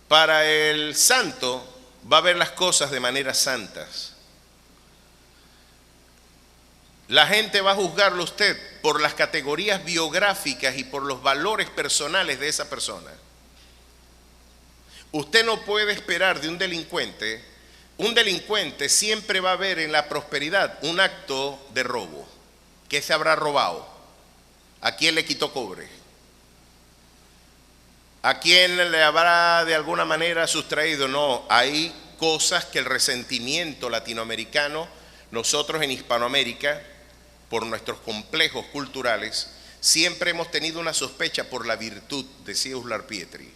Para el santo va a ver las cosas de manera santas. La gente va a juzgarlo a usted por las categorías biográficas y por los valores personales de esa persona. Usted no puede esperar de un delincuente. Un delincuente siempre va a ver en la prosperidad un acto de robo. ¿Qué se habrá robado? ¿A quién le quitó cobre? ¿A quién le habrá de alguna manera sustraído? No, hay cosas que el resentimiento latinoamericano, nosotros en Hispanoamérica, por nuestros complejos culturales, siempre hemos tenido una sospecha por la virtud, decía Uslar Pietri.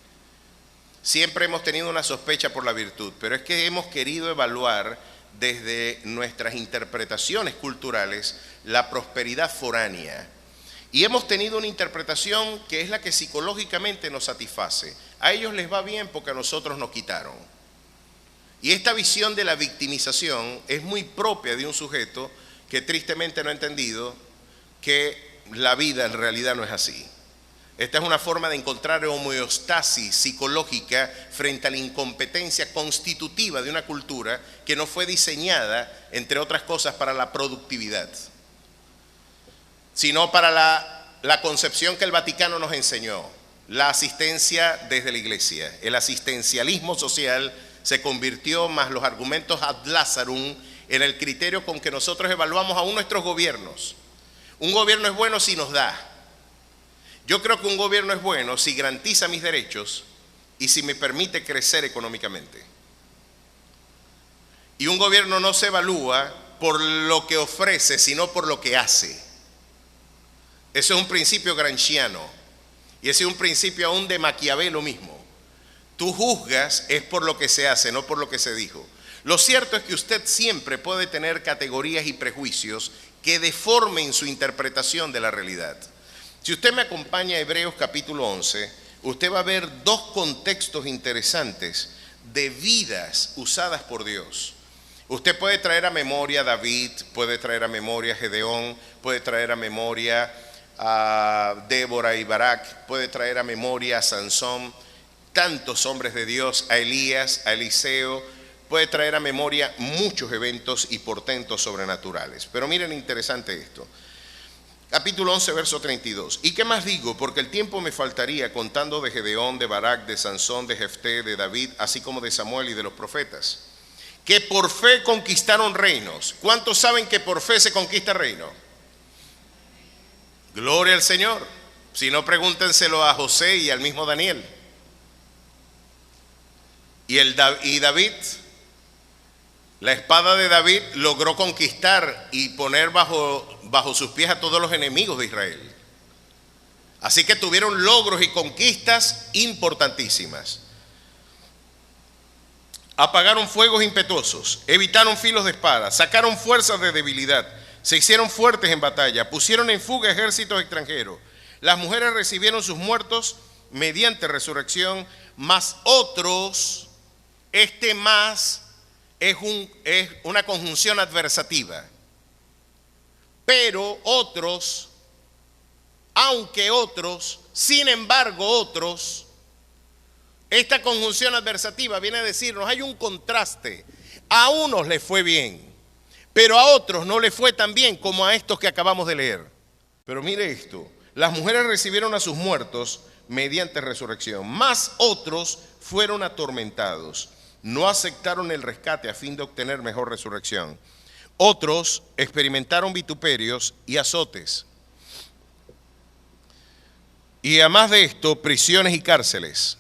Siempre hemos tenido una sospecha por la virtud, pero es que hemos querido evaluar desde nuestras interpretaciones culturales la prosperidad foránea. Y hemos tenido una interpretación que es la que psicológicamente nos satisface. A ellos les va bien porque a nosotros nos quitaron. Y esta visión de la victimización es muy propia de un sujeto que tristemente no ha entendido que la vida en realidad no es así. Esta es una forma de encontrar homeostasis psicológica frente a la incompetencia constitutiva de una cultura que no fue diseñada, entre otras cosas, para la productividad, sino para la concepción que el Vaticano nos enseñó, la asistencia desde la Iglesia. El asistencialismo social se convirtió, más los argumentos ad Lazarum, en el criterio con que nosotros evaluamos aún nuestros gobiernos. Un gobierno es bueno si nos da. Yo creo que un gobierno es bueno si garantiza mis derechos y si me permite crecer económicamente. Y un gobierno no se evalúa por lo que ofrece, sino por lo que hace. Ese es un principio gramsciano y ese es un principio aún de Maquiavelo mismo. Tú juzgas es por lo que se hace, no por lo que se dijo. Lo cierto es que usted siempre puede tener categorías y prejuicios que deformen su interpretación de la realidad. Si usted me acompaña a Hebreos capítulo 11, usted va a ver dos contextos interesantes de vidas usadas por Dios. Usted puede traer a memoria a David, puede traer a memoria a Gedeón, puede traer a memoria a Débora y Barak, puede traer a memoria a Sansón, tantos hombres de Dios, a Elías, a Eliseo, puede traer a memoria muchos eventos y portentos sobrenaturales. Pero miren interesante esto. Capítulo 11, verso 32. ¿Y qué más digo? Porque el tiempo me faltaría contando de Gedeón, de Barak, de Sansón, de Jefté, de David, así como de Samuel y de los profetas, que por fe conquistaron reinos. ¿Cuántos saben que por fe se conquista reino? Gloria al Señor. Si no, pregúntenselo a José y al mismo Daniel. Y David, la espada de David logró conquistar y poner bajo sus pies a todos los enemigos de Israel. Así que tuvieron logros y conquistas importantísimas. Apagaron fuegos impetuosos, evitaron filos de espada, sacaron fuerzas de debilidad, se hicieron fuertes en batalla, pusieron en fuga ejércitos extranjeros. Las mujeres recibieron sus muertos mediante resurrección, mas otros, este más es una conjunción adversativa. Pero otros, aunque otros, sin embargo otros, esta conjunción adversativa viene a decirnos, hay un contraste. A unos les fue bien, pero a otros no les fue tan bien como a estos que acabamos de leer. Pero mire esto, las mujeres recibieron a sus muertos mediante resurrección, mas otros fueron atormentados. No aceptaron el rescate a fin de obtener mejor resurrección. Otros experimentaron vituperios y azotes. Y además de esto, prisiones y cárceles.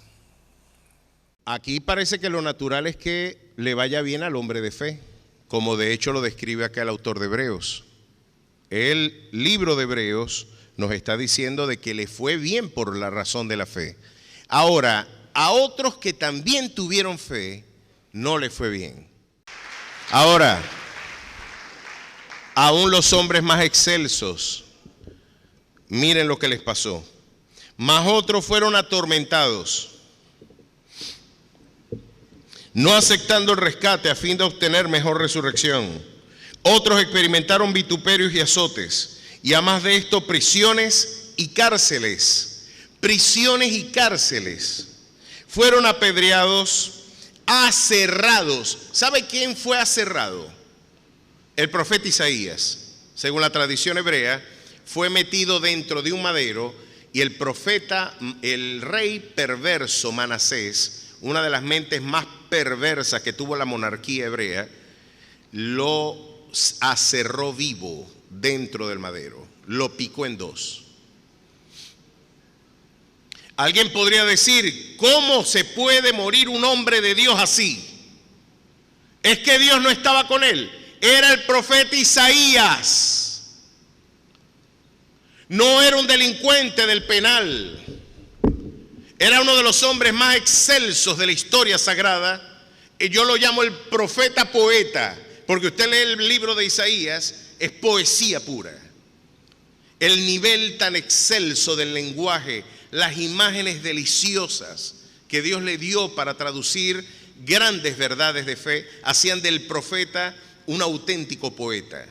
Aquí parece que lo natural es que le vaya bien al hombre de fe, como de hecho lo describe acá el autor de Hebreos. El libro de Hebreos nos está diciendo de que le fue bien por la razón de la fe. Ahora, a otros que también tuvieron fe, no le fue bien. Ahora, aún los hombres más excelsos, miren lo que les pasó. Mas otros fueron atormentados, no aceptando el rescate a fin de obtener mejor resurrección. Otros experimentaron vituperios y azotes, y además de esto, prisiones y cárceles. Prisiones y cárceles. Fueron apedreados, aserrados. ¿Sabe quién fue aserrado? El profeta Isaías, según la tradición hebrea, fue metido dentro de un madero y el profeta, el rey perverso Manasés, una de las mentes más perversas que tuvo la monarquía hebrea, lo aserró vivo dentro del madero, lo picó en dos. Alguien podría decir, ¿cómo se puede morir un hombre de Dios así? Es que Dios no estaba con él, era el profeta Isaías. No era un delincuente del penal. Era uno de los hombres más excelsos de la historia sagrada. Y yo lo llamo el profeta poeta, porque usted lee el libro de Isaías, es poesía pura. El nivel tan excelso del lenguaje, las imágenes deliciosas que Dios le dio para traducir grandes verdades de fe, hacían del profeta un auténtico poeta.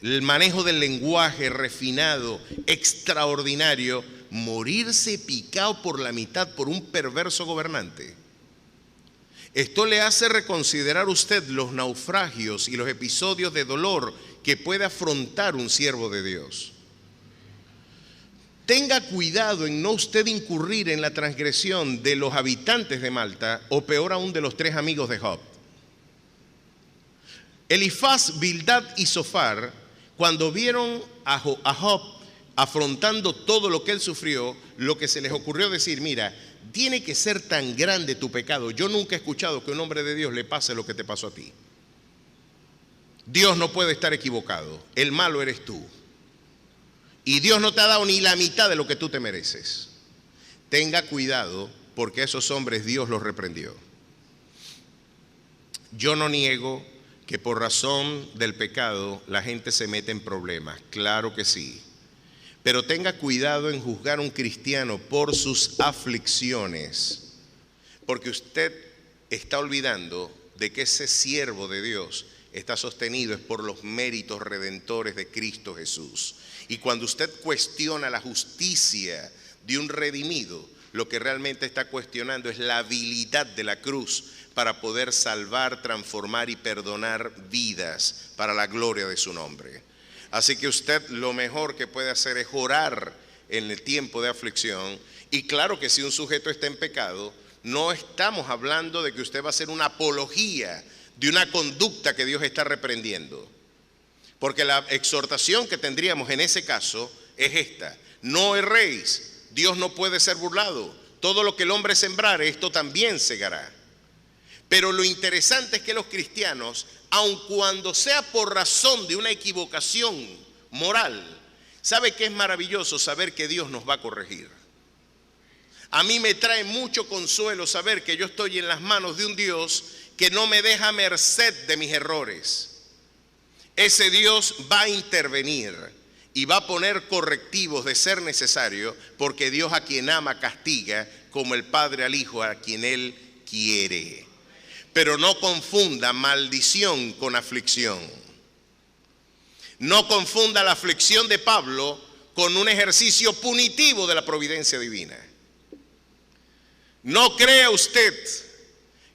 El manejo del lenguaje refinado, extraordinario, morirse picado por la mitad por un perverso gobernante. Esto le hace reconsiderar usted los naufragios y los episodios de dolor que puede afrontar un siervo de Dios. Tenga cuidado en no usted incurrir en la transgresión de los habitantes de Malta, o peor aún de los 3 amigos de Job. Elifaz, Bildad y Zofar, cuando vieron a Job afrontando todo lo que él sufrió, lo que se les ocurrió decir: mira, tiene que ser tan grande tu pecado. Yo nunca he escuchado que a un hombre de Dios le pase lo que te pasó a ti. Dios no puede estar equivocado. El malo eres tú. Y Dios no te ha dado ni la mitad de lo que tú te mereces. Tenga cuidado, porque a esos hombres Dios los reprendió. Yo no niego que por razón del pecado la gente se mete en problemas. Claro que sí. Pero tenga cuidado en juzgar a un cristiano por sus aflicciones, porque usted está olvidando de que ese siervo de Dios está sostenido es por los méritos redentores de Cristo Jesús. Y cuando usted cuestiona la justicia de un redimido, lo que realmente está cuestionando es la habilidad de la cruz para poder salvar, transformar y perdonar vidas para la gloria de su nombre. Así que usted lo mejor que puede hacer es orar en el tiempo de aflicción. Y claro que si un sujeto está en pecado, no estamos hablando de que usted va a hacer una apología de una conducta que Dios está reprendiendo. Porque la exhortación que tendríamos en ese caso es esta: no erréis, Dios no puede ser burlado. Todo lo que el hombre sembrare, esto también segará. Pero lo interesante es que los cristianos, aun cuando sea por razón de una equivocación moral, ¿sabe qué es maravilloso? Saber que Dios nos va a corregir. A mí me trae mucho consuelo saber que yo estoy en las manos de un Dios que no me deja merced de mis errores. Ese Dios va a intervenir y va a poner correctivos de ser necesario, porque Dios a quien ama castiga, como el Padre al Hijo a quien Él quiere. Pero no confunda maldición con aflicción. No confunda la aflicción de Pablo con un ejercicio punitivo de la providencia divina. No crea usted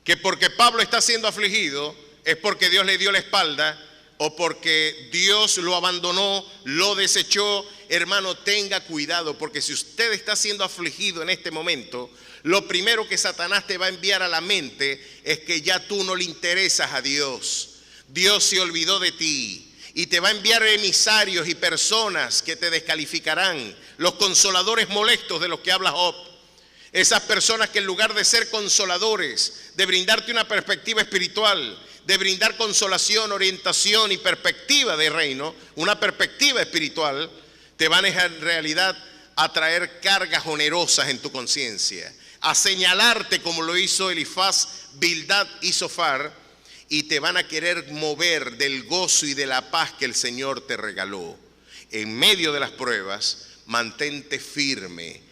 que porque Pablo está siendo afligido es porque Dios le dio la espalda o porque Dios lo abandonó, lo desechó. Hermano, tenga cuidado, porque si usted está siendo afligido en este momento, lo primero que Satanás te va a enviar a la mente es que ya tú no le interesas a Dios. Dios se olvidó de ti y te va a enviar emisarios y personas que te descalificarán, los consoladores molestos de los que habla Job. Esas personas que en lugar de ser consoladores, de brindarte una perspectiva espiritual, de brindar consolación, orientación y perspectiva de reino, una perspectiva espiritual, te van en realidad a traer cargas onerosas en tu conciencia, a señalarte como lo hizo Elifaz, Bildad y Zofar, y te van a querer mover del gozo y de la paz que el Señor te regaló. En medio de las pruebas, mantente firme,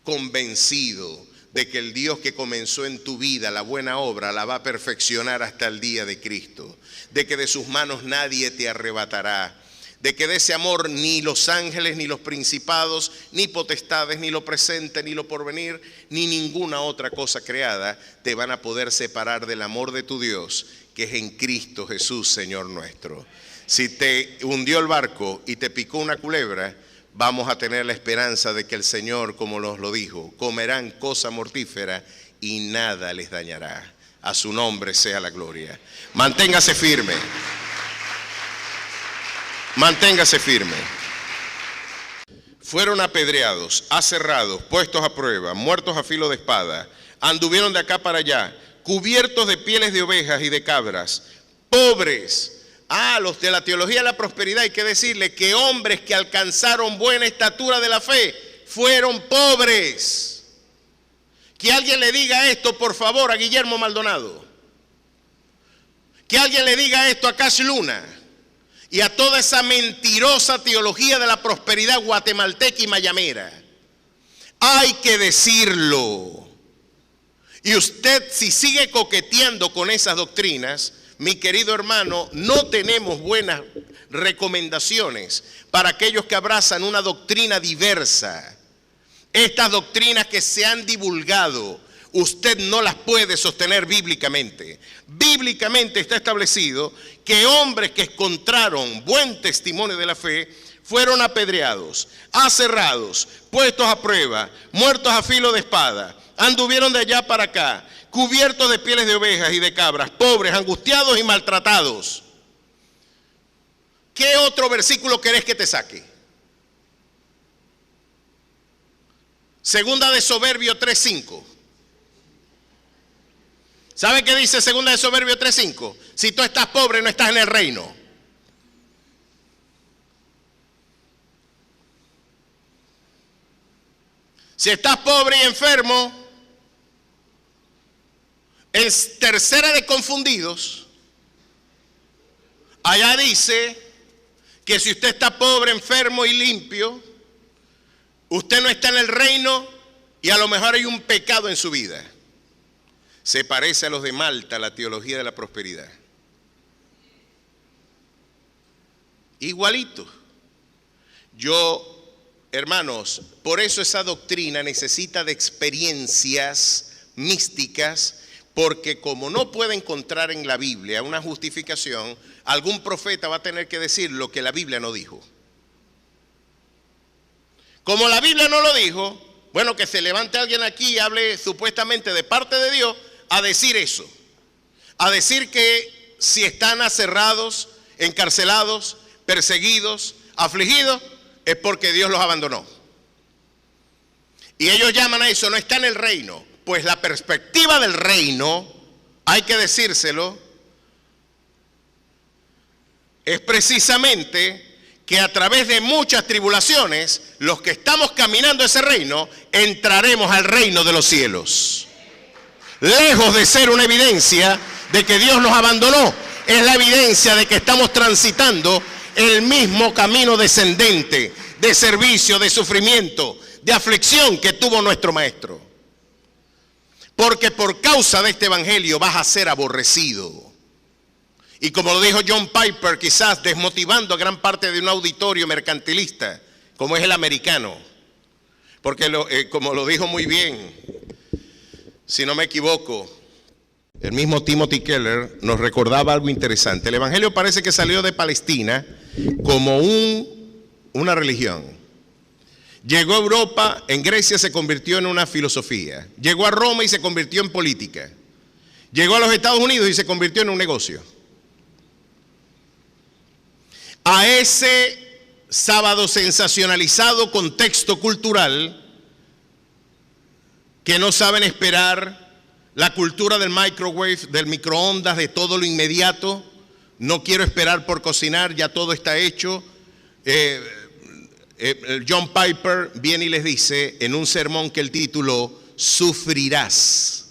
convencido de que el Dios que comenzó en tu vida la buena obra la va a perfeccionar hasta el día de Cristo, de que de sus manos nadie te arrebatará, de que de ese amor ni los ángeles, ni los principados, ni potestades, ni lo presente, ni lo porvenir, ni ninguna otra cosa creada te van a poder separar del amor de tu Dios, que es en Cristo Jesús, Señor nuestro. Si te hundió el barco y te picó una culebra, vamos a tener la esperanza de que el Señor, como nos lo dijo, comerán cosa mortífera y nada les dañará. A su nombre sea la gloria. Manténgase firme. Manténgase firme. Fueron apedreados, aserrados, puestos a prueba, muertos a filo de espada. Anduvieron de acá para allá, cubiertos de pieles de ovejas y de cabras, pobres, Los de la teología de la prosperidad hay que decirle que hombres que alcanzaron buena estatura de la fe fueron pobres. Que alguien le diga esto, por favor, a Guillermo Maldonado. Que alguien le diga esto a Cash Luna y a toda esa mentirosa teología de la prosperidad guatemalteca y mayamera. Hay que decirlo. Y usted, si sigue coqueteando con esas doctrinas, mi querido hermano, no tenemos buenas recomendaciones para aquellos que abrazan una doctrina diversa. Estas doctrinas que se han divulgado, usted no las puede sostener bíblicamente. Bíblicamente está establecido que hombres que encontraron buen testimonio de la fe fueron apedreados, aserrados, puestos a prueba, muertos a filo de espada, anduvieron de allá para acá, cubiertos de pieles de ovejas y de cabras, pobres, angustiados y maltratados. ¿Qué otro versículo querés que te saque? Segunda de Soberbios 3:5. ¿Sabe qué dice Segunda de Soberbios 3:5? Si tú estás pobre, no estás en el reino. Si estás pobre y enfermo, en Tercera de Confundidos, allá dice que si usted está pobre, enfermo y limpio, usted no está en el reino y a lo mejor hay un pecado en su vida. Se parece a los de Malta, la teología de la prosperidad. Igualito. Hermanos, por eso esa doctrina necesita de experiencias místicas, porque como no puede encontrar en la Biblia una justificación, algún profeta va a tener que decir lo que la Biblia no dijo. Como la Biblia no lo dijo, bueno, que se levante alguien aquí y hable supuestamente de parte de Dios a decir eso. A decir que si están aserrados, encarcelados, perseguidos, afligidos, es porque Dios los abandonó. Y ellos llaman a eso, no está en el reino. Pues la perspectiva del reino, hay que decírselo, es precisamente que a través de muchas tribulaciones, los que estamos caminando ese reino, entraremos al reino de los cielos. Lejos de ser una evidencia de que Dios nos abandonó, es la evidencia de que estamos transitando el mismo camino descendente, de servicio, de sufrimiento, de aflicción que tuvo nuestro Maestro. Porque por causa de este evangelio vas a ser aborrecido. Y como lo dijo John Piper, quizás desmotivando a gran parte de un auditorio mercantilista, como es el americano. Porque como lo dijo muy bien, si no me equivoco, el mismo Timothy Keller nos recordaba algo interesante. El evangelio parece que salió de Palestina como una religión. Llegó a Europa, en Grecia se convirtió en una filosofía. Llegó a Roma y se convirtió en política. Llegó a los Estados Unidos y se convirtió en un negocio. A ese sábado sensacionalizado contexto cultural que no saben esperar, la cultura del microwave, del microondas, de todo lo inmediato, no quiero esperar por cocinar, ya todo está hecho. John Piper viene y les dice en un sermón que él tituló Sufrirás.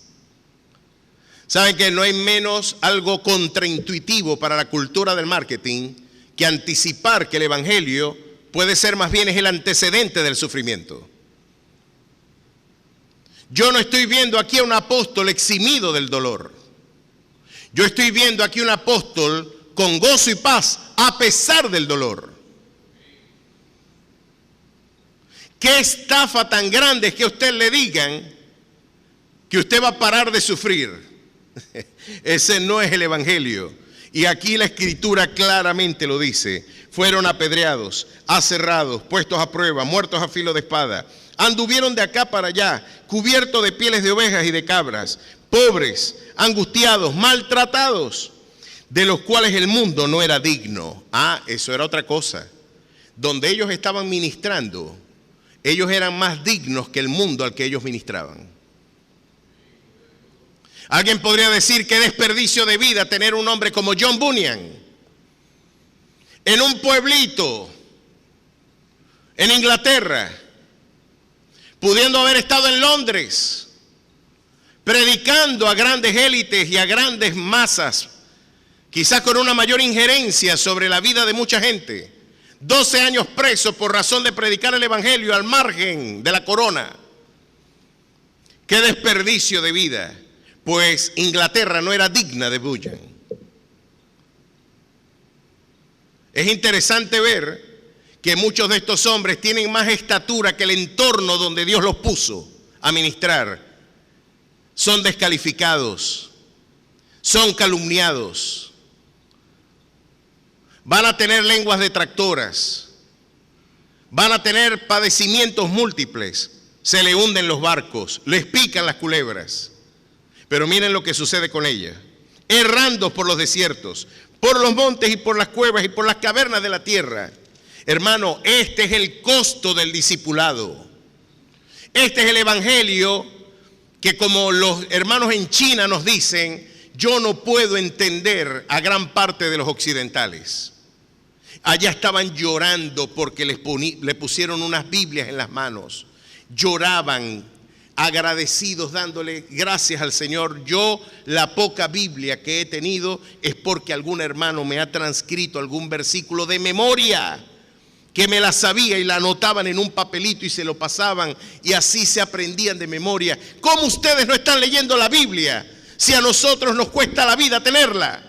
Saben que no hay menos algo contraintuitivo para la cultura del marketing que anticipar que el evangelio puede ser más bien es el antecedente del sufrimiento. Yo no estoy viendo aquí a un apóstol eximido del dolor. Yo estoy viendo aquí un apóstol con gozo y paz a pesar del dolor. ¿Qué estafa tan grande es que a usted le digan que usted va a parar de sufrir? Ese no es el evangelio. Y aquí la escritura claramente lo dice. Fueron apedreados, aserrados, puestos a prueba, muertos a filo de espada. Anduvieron de acá para allá, cubiertos de pieles de ovejas y de cabras, pobres, angustiados, maltratados, de los cuales el mundo no era digno. Eso era otra cosa. Donde ellos estaban ministrando, ellos eran más dignos que el mundo al que ellos ministraban. Alguien podría decir qué desperdicio de vida tener un hombre como John Bunyan, en un pueblito, en Inglaterra, pudiendo haber estado en Londres, predicando a grandes élites y a grandes masas, quizás con una mayor injerencia sobre la vida de mucha gente. 12 años preso por razón de predicar el evangelio al margen de la corona. ¡Qué desperdicio de vida! Pues Inglaterra no era digna de Bunyan. Es interesante ver que muchos de estos hombres tienen más estatura que el entorno donde Dios los puso a ministrar. Son descalificados, son calumniados, van a tener lenguas detractoras, van a tener padecimientos múltiples, se le hunden los barcos, les pican las culebras. Pero miren lo que sucede con ella, errando por los desiertos, por los montes y por las cuevas y por las cavernas de la tierra. Hermano, este es el costo del discipulado. Este es el evangelio que, como los hermanos en China nos dicen, yo no puedo entender a gran parte de los occidentales. Allá estaban llorando porque le pusieron unas Biblias en las manos. Lloraban agradecidos, dándole gracias al Señor. Yo, la poca Biblia que he tenido es porque algún hermano me ha transcrito algún versículo de memoria, que me la sabía y la anotaban en un papelito y se lo pasaban, y así se aprendían de memoria. ¿Cómo ustedes no están leyendo la Biblia si a nosotros nos cuesta la vida tenerla?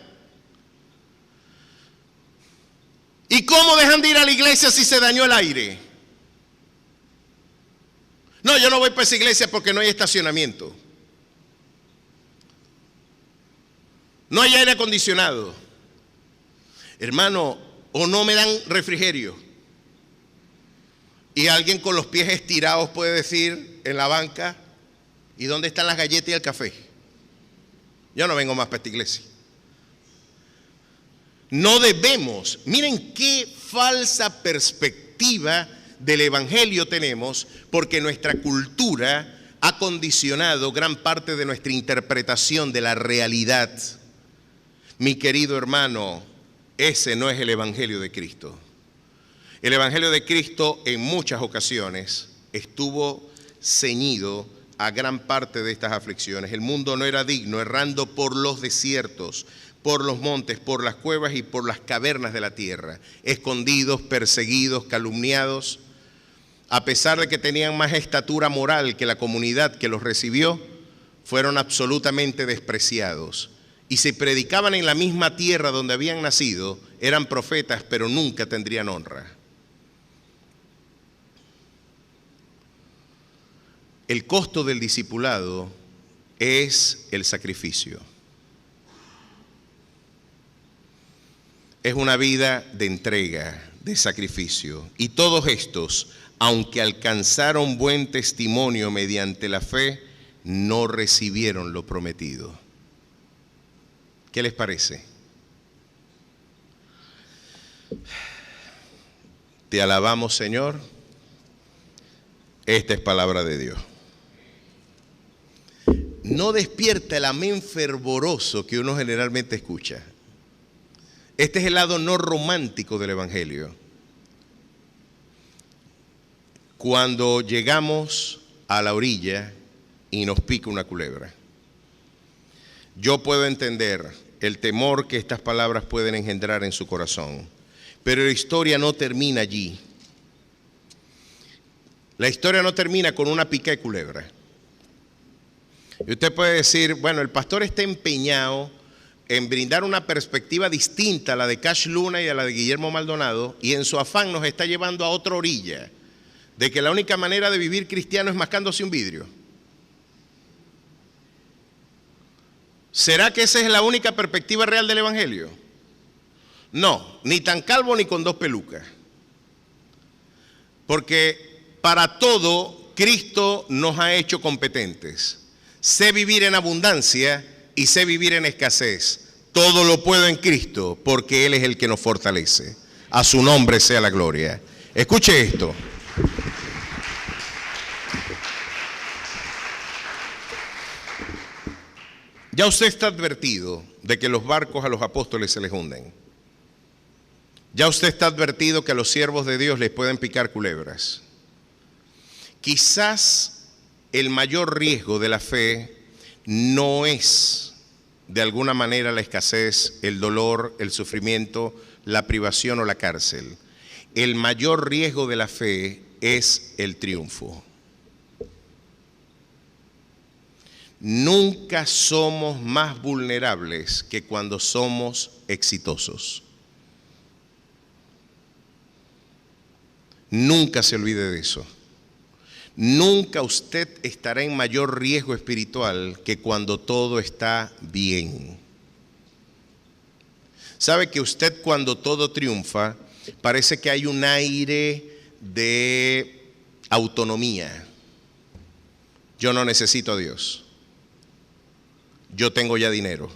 ¿Y cómo dejan de ir a la iglesia si se dañó el aire? No, yo no voy para esa iglesia porque no hay estacionamiento. No hay aire acondicionado. Hermano, o no me dan refrigerio. Y alguien con los pies estirados puede decir en la banca, ¿y dónde están las galletas y el café? Yo no vengo más para esta iglesia. No debemos, miren qué falsa perspectiva del evangelio tenemos, porque nuestra cultura ha condicionado gran parte de nuestra interpretación de la realidad. Mi querido hermano, ese no es el evangelio de Cristo. El evangelio de Cristo en muchas ocasiones estuvo ceñido a gran parte de estas aflicciones. El mundo no era digno, errando por los desiertos, por los montes, por las cuevas y por las cavernas de la tierra, escondidos, perseguidos, calumniados. A pesar de que tenían más estatura moral que la comunidad que los recibió, fueron absolutamente despreciados. Y si predicaban en la misma tierra donde habían nacido, eran profetas, pero nunca tendrían honra. El costo del discipulado es el sacrificio. Es una vida de entrega, de sacrificio. Y todos estos, aunque alcanzaron buen testimonio mediante la fe, no recibieron lo prometido. ¿Qué les parece? Te alabamos, Señor. Esta es palabra de Dios. No despierta el amén fervoroso que uno generalmente escucha. Este es el lado no romántico del evangelio. Cuando llegamos a la orilla y nos pica una culebra. Yo puedo entender el temor que estas palabras pueden engendrar en su corazón, pero la historia no termina allí. La historia no termina con una pica de culebra. Y usted puede decir, bueno, el pastor está empeñado en brindar una perspectiva distinta a la de Cash Luna y a la de Guillermo Maldonado, y en su afán nos está llevando a otra orilla, de que la única manera de vivir cristiano es mascándose un vidrio. ¿Será que esa es la única perspectiva real del evangelio? No, ni tan calvo ni con dos pelucas. Porque para todo Cristo nos ha hecho competentes. Sé vivir en abundancia y sé vivir en escasez. Todo lo puedo en Cristo porque Él es el que nos fortalece. A su nombre sea la gloria. Escuche esto. Ya usted está advertido de que los barcos a los apóstoles se les hunden. Ya usted está advertido que a los siervos de Dios les pueden picar culebras. Quizás el mayor riesgo de la fe no es de alguna manera la escasez, el dolor, el sufrimiento, la privación o la cárcel. El mayor riesgo de la fe es el triunfo. Nunca somos más vulnerables que cuando somos exitosos. Nunca se olvide de eso. Nunca usted estará en mayor riesgo espiritual que cuando todo está bien. Sabe que usted cuando todo triunfa, parece que hay un aire de autonomía. Yo no necesito a Dios. Yo tengo ya dinero.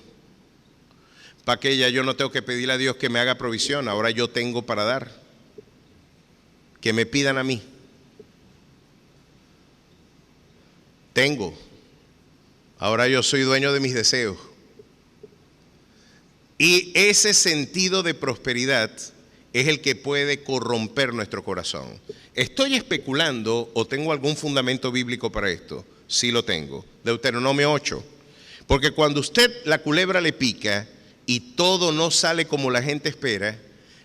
Para que ya yo no tengo que pedirle a Dios que me haga provisión. Ahora yo tengo para dar. Que me pidan a mí. Tengo. Ahora yo soy dueño de mis deseos. Y ese sentido de prosperidad es el que puede corromper nuestro corazón. ¿Estoy especulando o tengo algún fundamento bíblico para esto? Sí lo tengo. Deuteronomio 8. Porque cuando usted la culebra le pica y todo no sale como la gente espera,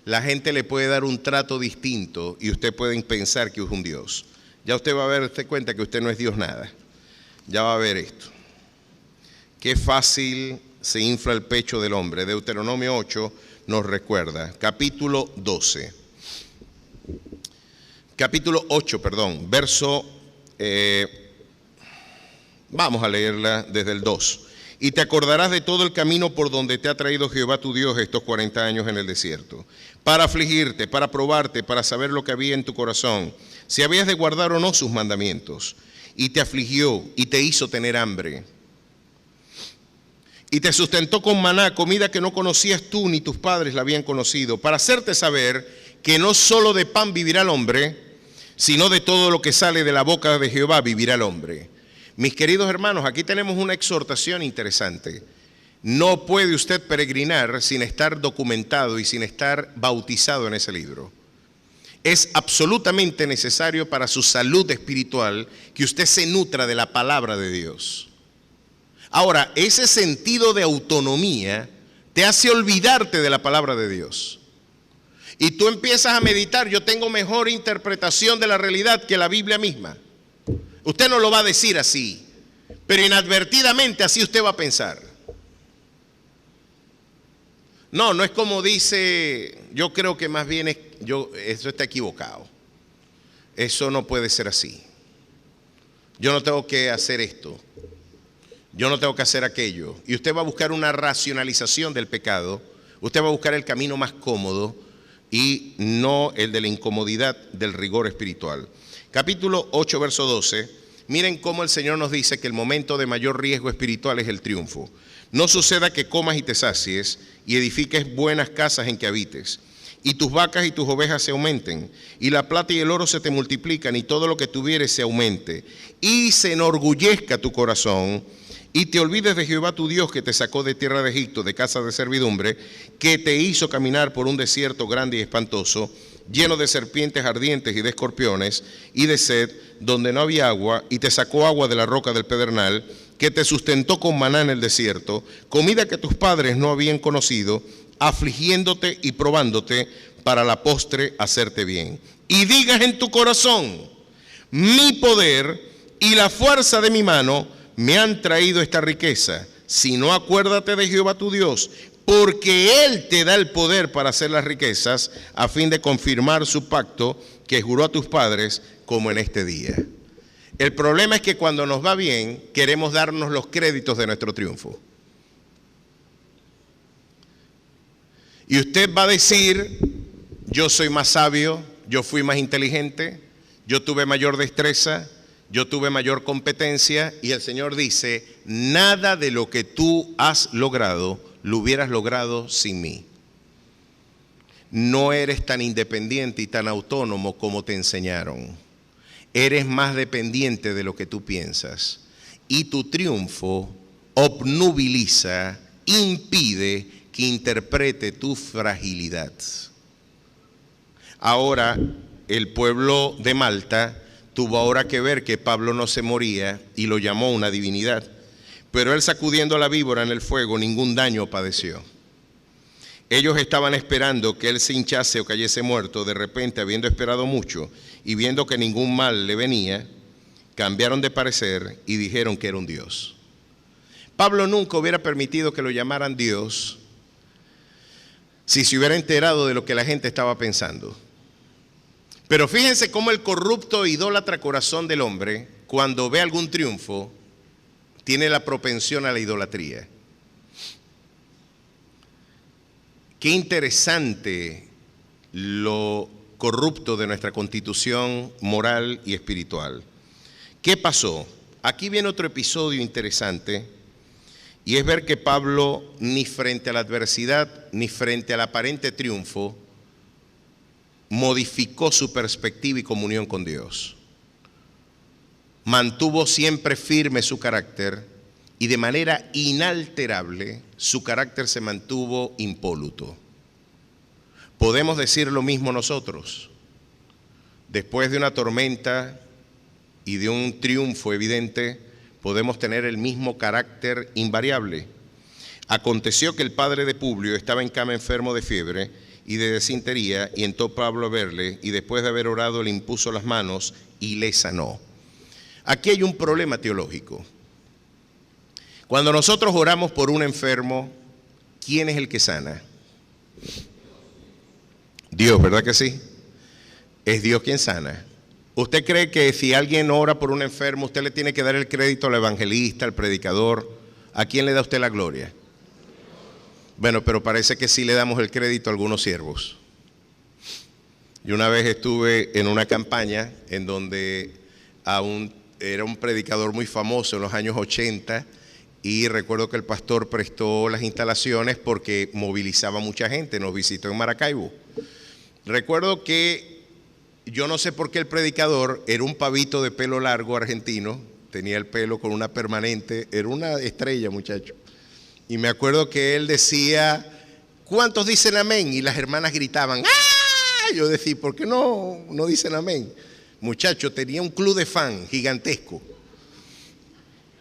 la gente le puede dar un trato distinto y usted puede pensar que es un Dios. Ya usted va a darse cuenta que usted no es Dios nada. Ya va a ver esto. Qué fácil se infla el pecho del hombre. Deuteronomio 8 nos recuerda. Capítulo 12. Capítulo 8, perdón. Verso, vamos a leerla desde el 2. Y te acordarás de todo el camino por donde te ha traído Jehová tu Dios estos 40 años en el desierto, para afligirte, para probarte, para saber lo que había en tu corazón, si habías de guardar o no sus mandamientos. Y te afligió y te hizo tener hambre. Y te sustentó con maná, comida que no conocías tú ni tus padres la habían conocido, para hacerte saber que no solo de pan vivirá el hombre, sino de todo lo que sale de la boca de Jehová vivirá el hombre. Mis queridos hermanos, aquí tenemos una exhortación interesante. No puede usted peregrinar sin estar documentado y sin estar bautizado en ese libro. Es absolutamente necesario para su salud espiritual que usted se nutra de la palabra de Dios. Ahora, ese sentido de autonomía te hace olvidarte de la palabra de Dios. Y tú empiezas a meditar, yo tengo mejor interpretación de la realidad que la Biblia misma. Usted no lo va a decir así, pero inadvertidamente así usted va a pensar. No, no es como dice, yo creo que más bien eso está equivocado. Eso no puede ser así. Yo no tengo que hacer esto. Yo no tengo que hacer aquello. Y usted va a buscar una racionalización del pecado. Usted va a buscar el camino más cómodo y no el de la incomodidad del rigor espiritual. Capítulo 8, verso 12. Miren cómo el Señor nos dice que el momento de mayor riesgo espiritual es el triunfo. No suceda que comas y te sacies y edifiques buenas casas en que habites, y tus vacas y tus ovejas se aumenten, y la plata y el oro se te multiplican, y todo lo que tuvieres se aumente, y se enorgullezca tu corazón, y te olvides de Jehová tu Dios, que te sacó de tierra de Egipto, de casa de servidumbre, que te hizo caminar por un desierto grande y espantoso, lleno de serpientes ardientes y de escorpiones, y de sed, donde no había agua, y te sacó agua de la roca del pedernal, que te sustentó con maná en el desierto, comida que tus padres no habían conocido, afligiéndote y probándote para la postre hacerte bien. Y digas en tu corazón, mi poder y la fuerza de mi mano me han traído esta riqueza. Si no, acuérdate de Jehová tu Dios, porque Él te da el poder para hacer las riquezas, a fin de confirmar su pacto que juró a tus padres, como en este día. El problema es que cuando nos va bien, queremos darnos los créditos de nuestro triunfo. Y usted va a decir, yo soy más sabio, yo fui más inteligente, yo tuve mayor destreza, yo tuve mayor competencia, y el Señor dice, nada de lo que tú has logrado, lo hubieras logrado sin mí. No eres tan independiente y tan autónomo como te enseñaron. Eres más dependiente de lo que tú piensas. Y tu triunfo obnubiliza, impide que interprete tu fragilidad. Ahora, el pueblo de Malta tuvo ahora que ver que Pablo no se moría y lo llamó una divinidad. Pero él, sacudiendo la víbora en el fuego, ningún daño padeció. Ellos estaban esperando que él se hinchase o cayese muerto. De repente, habiendo esperado mucho y viendo que ningún mal le venía, cambiaron de parecer y dijeron que era un dios. Pablo nunca hubiera permitido que lo llamaran Dios si se hubiera enterado de lo que la gente estaba pensando. Pero fíjense cómo el corrupto e idólatra corazón del hombre, cuando ve algún triunfo, tiene la propensión a la idolatría. Qué interesante lo corrupto de nuestra constitución moral y espiritual. ¿Qué pasó? Aquí viene otro episodio interesante, y es ver que Pablo, ni frente a la adversidad, ni frente al aparente triunfo, modificó su perspectiva y comunión con Dios. Mantuvo siempre firme su carácter y de manera inalterable su carácter se mantuvo impoluto. Podemos decir lo mismo nosotros. Después de una tormenta y de un triunfo evidente, podemos tener el mismo carácter invariable. Aconteció que el padre de Publio estaba en cama enfermo de fiebre y de desintería, y entró Pablo a verle, y después de haber orado le impuso las manos y le sanó. Aquí hay un problema teológico. Cuando nosotros oramos por un enfermo, ¿quién es el que sana? Dios, ¿verdad que sí? Es Dios quien sana. ¿Usted cree que si alguien ora por un enfermo, usted le tiene que dar el crédito al evangelista, al predicador? ¿A quién le da usted la gloria? Bueno, pero parece que sí le damos el crédito a algunos siervos. Yo una vez estuve en una campaña en donde era un predicador muy famoso en los años 80, y recuerdo que el pastor prestó las instalaciones porque movilizaba mucha gente, nos visitó en Maracaibo. Recuerdo que yo no sé por qué el predicador era un pavito de pelo largo argentino, tenía el pelo con una permanente, era una estrella, muchacho. Y me acuerdo que él decía, ¿cuántos dicen amén? Y las hermanas gritaban, ¡ah! Yo decía, ¿por qué no dicen amén? Muchacho, tenía un club de fan gigantesco.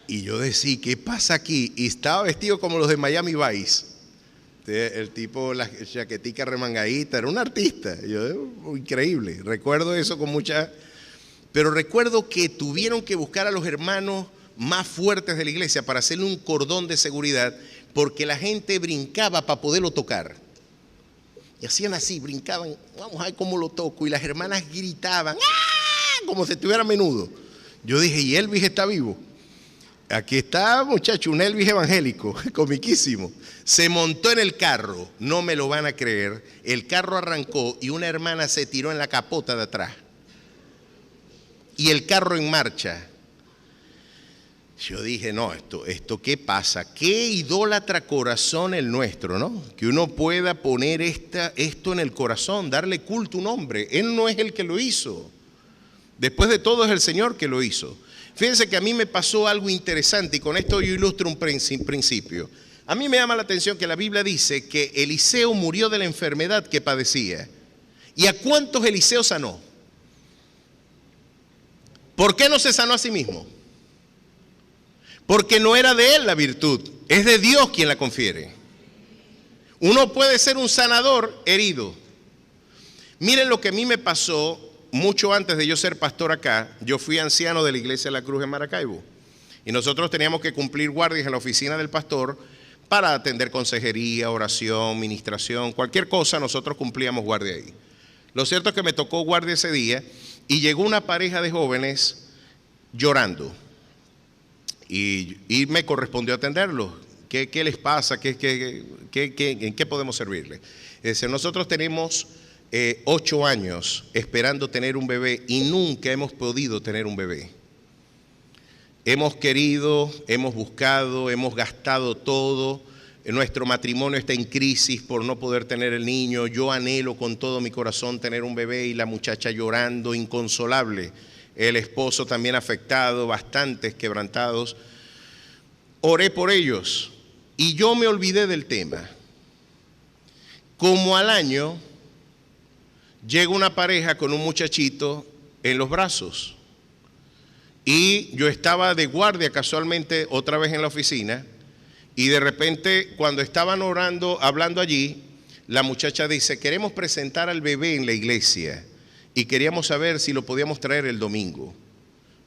Y yo decía, ¿qué pasa aquí? Y estaba vestido como los de Miami Vice. El tipo, la chaquetica remangadita, era un artista. Increíble. Recuerdo eso con mucha... Pero recuerdo que tuvieron que buscar a los hermanos más fuertes de la iglesia para hacerle un cordón de seguridad, porque la gente brincaba para poderlo tocar. Y hacían así, brincaban, vamos a ver cómo lo toco. Y las hermanas gritaban, ¡ah! Como si estuviera menudo. Yo dije, ¿y Elvis está vivo? Aquí está, muchacho, un Elvis evangélico, comiquísimo. Se montó en el carro, no me lo van a creer. El carro arrancó y una hermana se tiró en la capota de atrás. Y el carro en marcha. Yo dije, no, esto ¿qué pasa? Qué idólatra corazón el nuestro, ¿no? Que uno pueda poner esto en el corazón, darle culto a un hombre. Él no es el que lo hizo. Después de todo es el Señor que lo hizo. Fíjense que a mí me pasó algo interesante, y con esto yo ilustro un principio. A mí me llama la atención que la Biblia dice que Eliseo murió de la enfermedad que padecía. ¿Y a cuántos Eliseo sanó? ¿Por qué no se sanó a sí mismo? Porque no era de él la virtud, es de Dios quien la confiere. Uno puede ser un sanador herido. Miren lo que a mí me pasó. Mucho antes de yo ser pastor acá, yo fui anciano de la Iglesia de la Cruz en Maracaibo. Y nosotros teníamos que cumplir guardias en la oficina del pastor para atender consejería, oración, ministración, cualquier cosa, nosotros cumplíamos guardia ahí. Lo cierto es que me tocó guardia ese día y llegó una pareja de jóvenes llorando. Y me correspondió atenderlos. ¿Qué les pasa? ¿En qué podemos servirles? Nosotros tenemos 8 años esperando tener un bebé y nunca hemos podido tener un bebé. Hemos querido, hemos buscado, hemos gastado todo. Nuestro matrimonio está en crisis por no poder tener el niño. Yo anhelo con todo mi corazón tener un bebé y la muchacha llorando, inconsolable. El esposo también afectado, bastantes quebrantados. Oré por ellos y yo me olvidé del tema. Como al año, llega una pareja con un muchachito en los brazos. Y yo estaba de guardia casualmente otra vez en la oficina, y de repente cuando estaban orando, hablando allí, la muchacha dice: queremos presentar al bebé en la iglesia y queríamos saber si lo podíamos traer el domingo.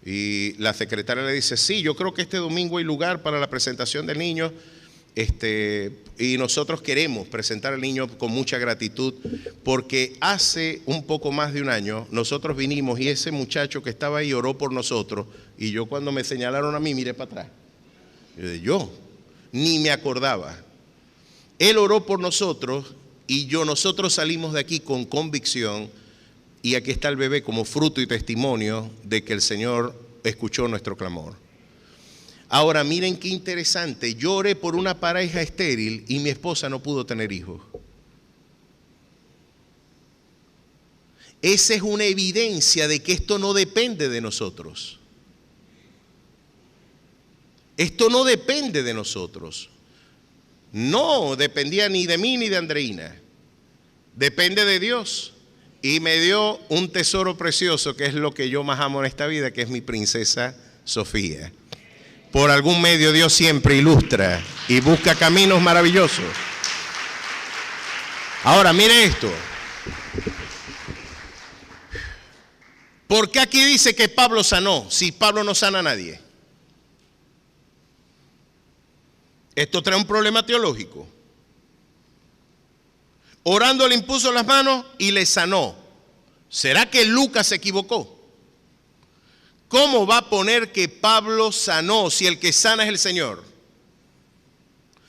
Y la secretaria le dice: sí, yo creo que este domingo hay lugar para la presentación del niño, y nosotros queremos presentar al niño con mucha gratitud, porque hace un poco más de un año nosotros vinimos y ese muchacho que estaba ahí oró por nosotros, y yo cuando me señalaron a mí miré para atrás. Yo ni me acordaba. Él oró por nosotros y nosotros salimos de aquí con convicción, y aquí está el bebé como fruto y testimonio de que el Señor escuchó nuestro clamor. Ahora miren qué interesante, yo oré por una pareja estéril y mi esposa no pudo tener hijos. Esa es una evidencia de que esto no depende de nosotros. Esto no depende de nosotros. No dependía ni de mí ni de Andreina. Depende de Dios. Y me dio un tesoro precioso, que es lo que yo más amo en esta vida, que es mi princesa Sofía. Por algún medio Dios siempre ilustra y busca caminos maravillosos. Ahora mire esto. ¿Por qué aquí dice que Pablo sanó si Pablo no sana a nadie? Esto trae un problema teológico. Orando le impuso las manos y le sanó. ¿Será que Lucas se equivocó? ¿Cómo va a poner que Pablo sanó si el que sana es el Señor?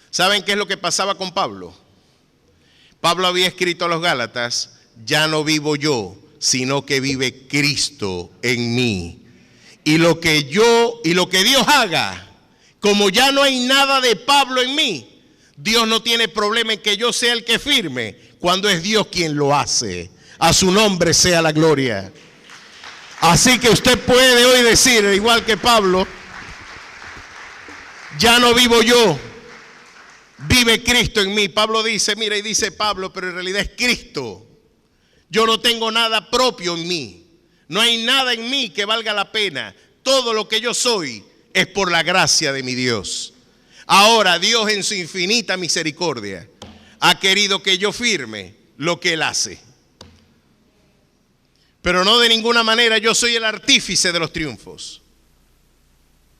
¿Saben qué es lo que pasaba con Pablo? Pablo había escrito a los Gálatas: ya no vivo yo, sino que vive Cristo en mí. Y lo que Dios haga, como ya no hay nada de Pablo en mí, Dios no tiene problema en que yo sea el que firme, cuando es Dios quien lo hace. A su nombre sea la gloria. Así que usted puede hoy decir, igual que Pablo: ya no vivo yo, vive Cristo en mí. Pablo dice, mira, y dice Pablo, pero en realidad es Cristo. Yo no tengo nada propio en mí. No hay nada en mí que valga la pena. Todo lo que yo soy es por la gracia de mi Dios. Ahora Dios en su infinita misericordia ha querido que yo firme lo que Él hace. Pero no de ninguna manera yo soy el artífice de los triunfos.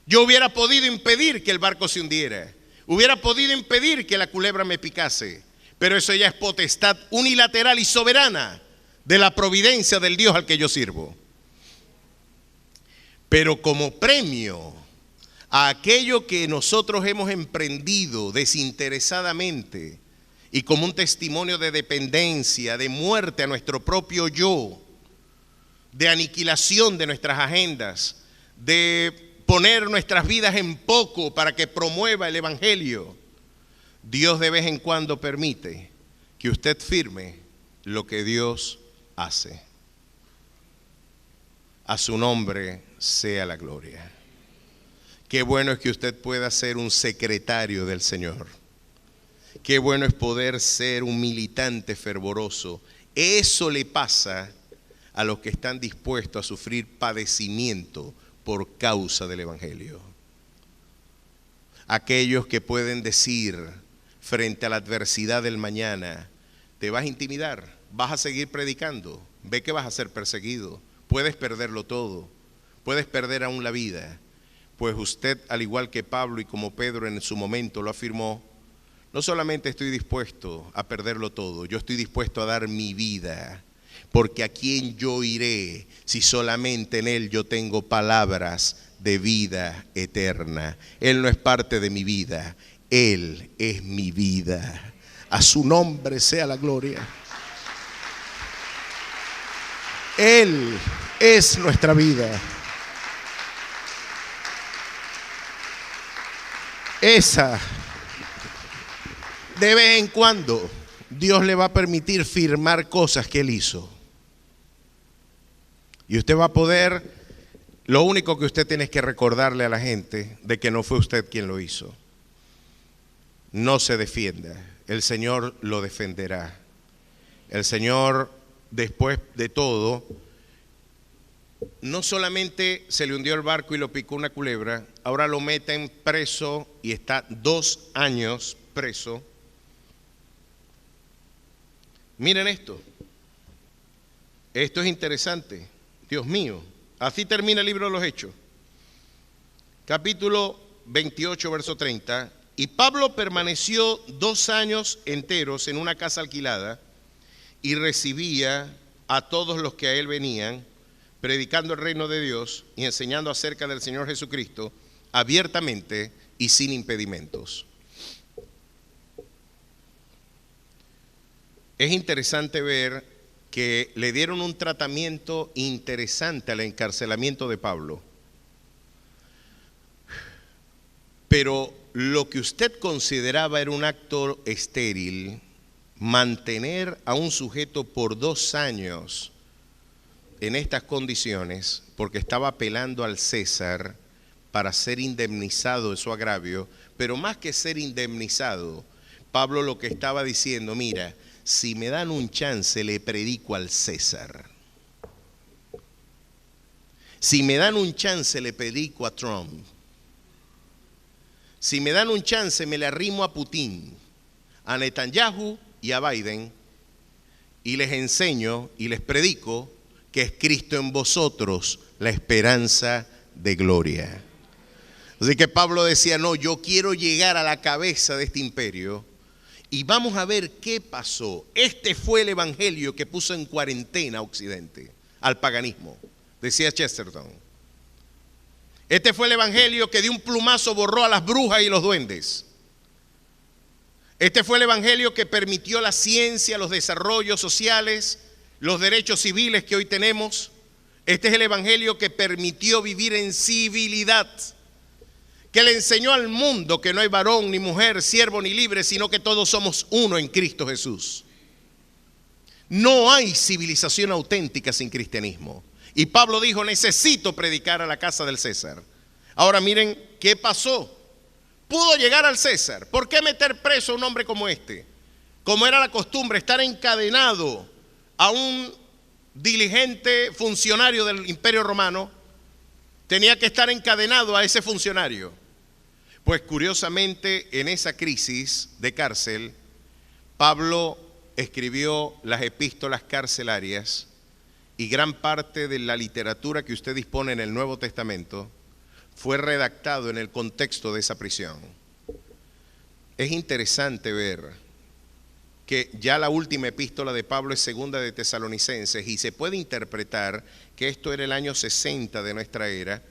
Yo hubiera podido impedir que el barco se hundiera. Hubiera podido impedir que la culebra me picase. Pero eso ya es potestad unilateral y soberana de la providencia del Dios al que yo sirvo. Pero como premio a aquello que nosotros hemos emprendido desinteresadamente y como un testimonio de dependencia, de muerte a nuestro propio yo, de aniquilación de nuestras agendas, de poner nuestras vidas en poco para que promueva el Evangelio, Dios de vez en cuando permite que usted firme lo que Dios hace. A su nombre sea la gloria. Qué bueno es que usted pueda ser un secretario del Señor. Qué bueno es poder ser un militante fervoroso. Eso le pasa a los que están dispuestos a sufrir padecimiento por causa del Evangelio. Aquellos que pueden decir frente a la adversidad del mañana: te vas a intimidar, vas a seguir predicando, ve que vas a ser perseguido, puedes perderlo todo, puedes perder aún la vida. Pues usted, al igual que Pablo y como Pedro en su momento lo afirmó: no solamente estoy dispuesto a perderlo todo, yo estoy dispuesto a dar mi vida. Porque a quién yo iré si solamente en Él yo tengo palabras de vida eterna. Él no es parte de mi vida, Él es mi vida. A su nombre sea la gloria. Él es nuestra vida. Esa, de vez en cuando, Dios le va a permitir firmar cosas que Él hizo. Y usted va a poder, lo único que usted tiene es que recordarle a la gente de que no fue usted quien lo hizo. No se defienda, el Señor lo defenderá. El Señor después de todo, no solamente se le hundió el barco y lo picó una culebra, ahora lo meten preso y está 2 años preso. Miren esto. Esto es interesante. Dios mío. Así termina el libro de los Hechos. Capítulo 28, verso 30. Y Pablo permaneció 2 años enteros en una casa alquilada y recibía a todos los que a él venían, predicando el reino de Dios y enseñando acerca del Señor Jesucristo abiertamente y sin impedimentos. Es interesante ver que le dieron un tratamiento interesante al encarcelamiento de Pablo. Pero lo que usted consideraba era un acto estéril, mantener a un sujeto por 2 años en estas condiciones, porque estaba apelando al César para ser indemnizado de su agravio, pero más que ser indemnizado, Pablo lo que estaba diciendo, mira, si me dan un chance le predico al César. Si me dan un chance le predico a Trump. Si me dan un chance me le arrimo a Putin, a Netanyahu y a Biden y les enseño y les predico que es Cristo en vosotros, la esperanza de gloria. Así que Pablo decía, no, yo quiero llegar a la cabeza de este imperio y vamos a ver qué pasó. Este fue el evangelio que puso en cuarentena a Occidente, al paganismo, decía Chesterton. Este fue el evangelio que de un plumazo borró a las brujas y los duendes. Este fue el evangelio que permitió la ciencia, los desarrollos sociales, los derechos civiles que hoy tenemos. Este es el evangelio que permitió vivir en civilidad, que le enseñó al mundo que no hay varón ni mujer, siervo ni libre, sino que todos somos uno en Cristo Jesús. No hay civilización auténtica sin cristianismo. Y Pablo dijo, necesito predicar a la casa del César. Ahora miren qué pasó. Pudo llegar al César. ¿Por qué meter preso a un hombre como este? Como era la costumbre, estar encadenado a un diligente funcionario del Imperio Romano, tenía que estar encadenado a ese funcionario. Pues curiosamente, en esa crisis de cárcel, Pablo escribió las epístolas carcelarias y gran parte de la literatura que usted dispone en el Nuevo Testamento fue redactado en el contexto de esa prisión. Es interesante ver que ya la última epístola de Pablo es segunda de Tesalonicenses y se puede interpretar que esto era el año 60 de nuestra era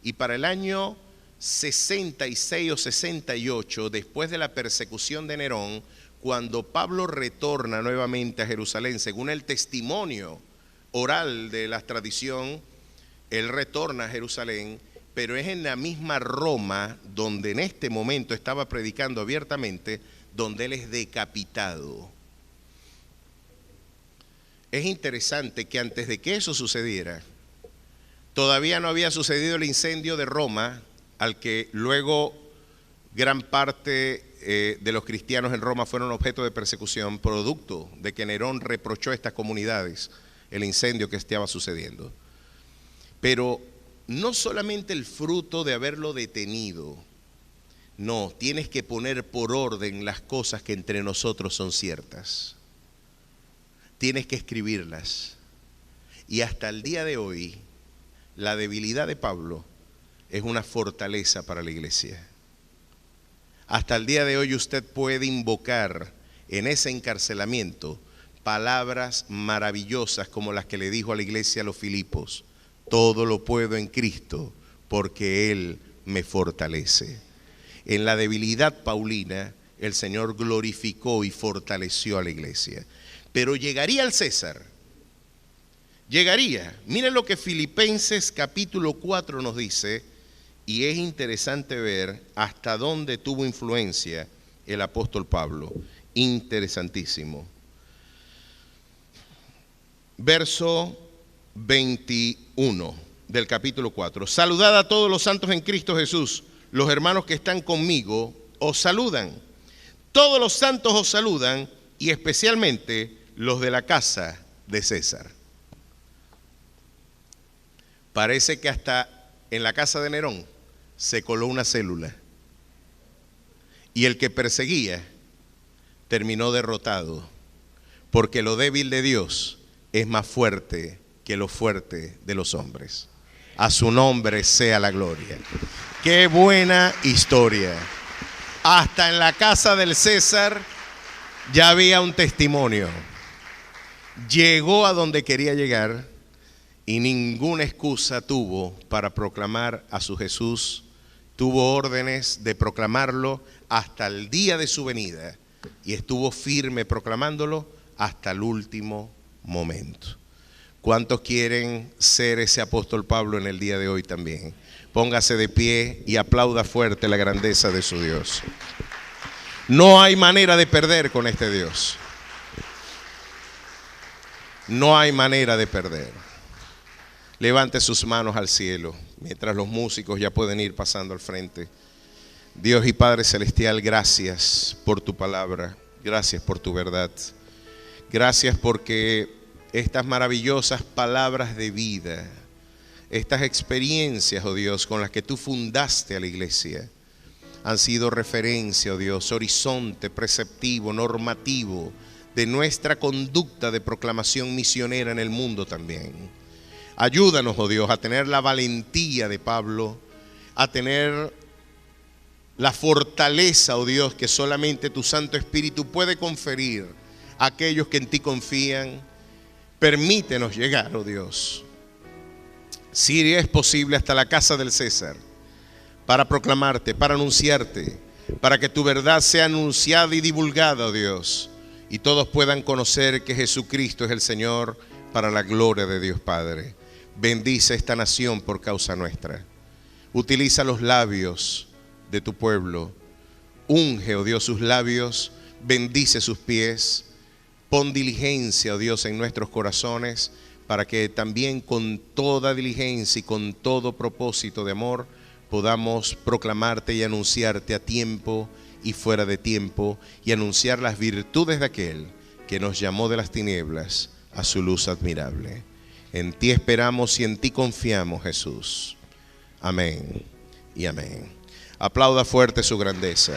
y para el año 66 o 68, después de la persecución de Nerón, cuando Pablo retorna nuevamente a Jerusalén, según el testimonio oral de la tradición, él retorna a Jerusalén, pero es en la misma Roma donde en este momento estaba predicando abiertamente, donde él es decapitado. Es interesante que antes de que eso sucediera, todavía no había sucedido el incendio de Roma, al que luego gran parte de los cristianos en Roma fueron objeto de persecución, producto de que Nerón reprochó a estas comunidades el incendio que estaba sucediendo. Pero no solamente el fruto de haberlo detenido, no, tienes que poner por orden las cosas que entre nosotros son ciertas. Tienes que escribirlas. Y hasta el día de hoy, la debilidad de Pablo es una fortaleza para la iglesia. Hasta el día de hoy usted puede invocar en ese encarcelamiento palabras maravillosas como las que le dijo a la iglesia a los Filipos. Todo lo puedo en Cristo porque Él me fortalece. En la debilidad paulina, el Señor glorificó y fortaleció a la iglesia. Pero llegaría al César. Llegaría. Miren lo que Filipenses capítulo 4 nos dice, y es interesante ver hasta dónde tuvo influencia el apóstol Pablo. Interesantísimo. Verso 21 del capítulo 4. Saludad a todos los santos en Cristo Jesús. Los hermanos que están conmigo os saludan. Todos los santos os saludan y especialmente los de la casa de César. Parece que hasta en la casa de Nerón se coló una célula. Y el que perseguía terminó derrotado, porque lo débil de Dios es más fuerte que lo fuerte de los hombres. A su nombre sea la gloria. ¡Qué buena historia! Hasta en la casa del César ya había un testimonio. Llegó a donde quería llegar y ninguna excusa tuvo para proclamar a su Jesús. Tuvo órdenes de proclamarlo hasta el día de su venida y estuvo firme proclamándolo hasta el último momento. ¿Cuántos quieren ser ese apóstol Pablo en el día de hoy también? Póngase de pie y aplauda fuerte la grandeza de su Dios. No hay manera de perder con este Dios. No hay manera de perder. Levante sus manos al cielo mientras los músicos ya pueden ir pasando al frente. Dios y Padre Celestial, gracias por tu palabra, gracias por tu verdad. Gracias porque estas maravillosas palabras de vida, estas experiencias, oh Dios, con las que tú fundaste a la iglesia, han sido referencia, oh Dios, horizonte preceptivo, normativo de nuestra conducta de proclamación misionera en el mundo también. Ayúdanos, oh Dios, a tener la valentía de Pablo, a tener la fortaleza, oh Dios, que solamente tu Santo Espíritu puede conferir a aquellos que en ti confían. Permítenos llegar, oh Dios, si es posible, hasta la casa del César, para proclamarte, para anunciarte, para que tu verdad sea anunciada y divulgada, oh Dios, y todos puedan conocer que Jesucristo es el Señor, para la gloria de Dios Padre. Bendice esta nación por causa nuestra. Utiliza los labios de tu pueblo. Unge, oh Dios, sus labios. Bendice sus pies. Pon diligencia, oh Dios, en nuestros corazones, para que también con toda diligencia y con todo propósito de amor podamos proclamarte y anunciarte a tiempo y fuera de tiempo, y anunciar las virtudes de aquel que nos llamó de las tinieblas a su luz admirable. En ti esperamos y en ti confiamos, Jesús. Amén y amén. Aplauda fuerte su grandeza.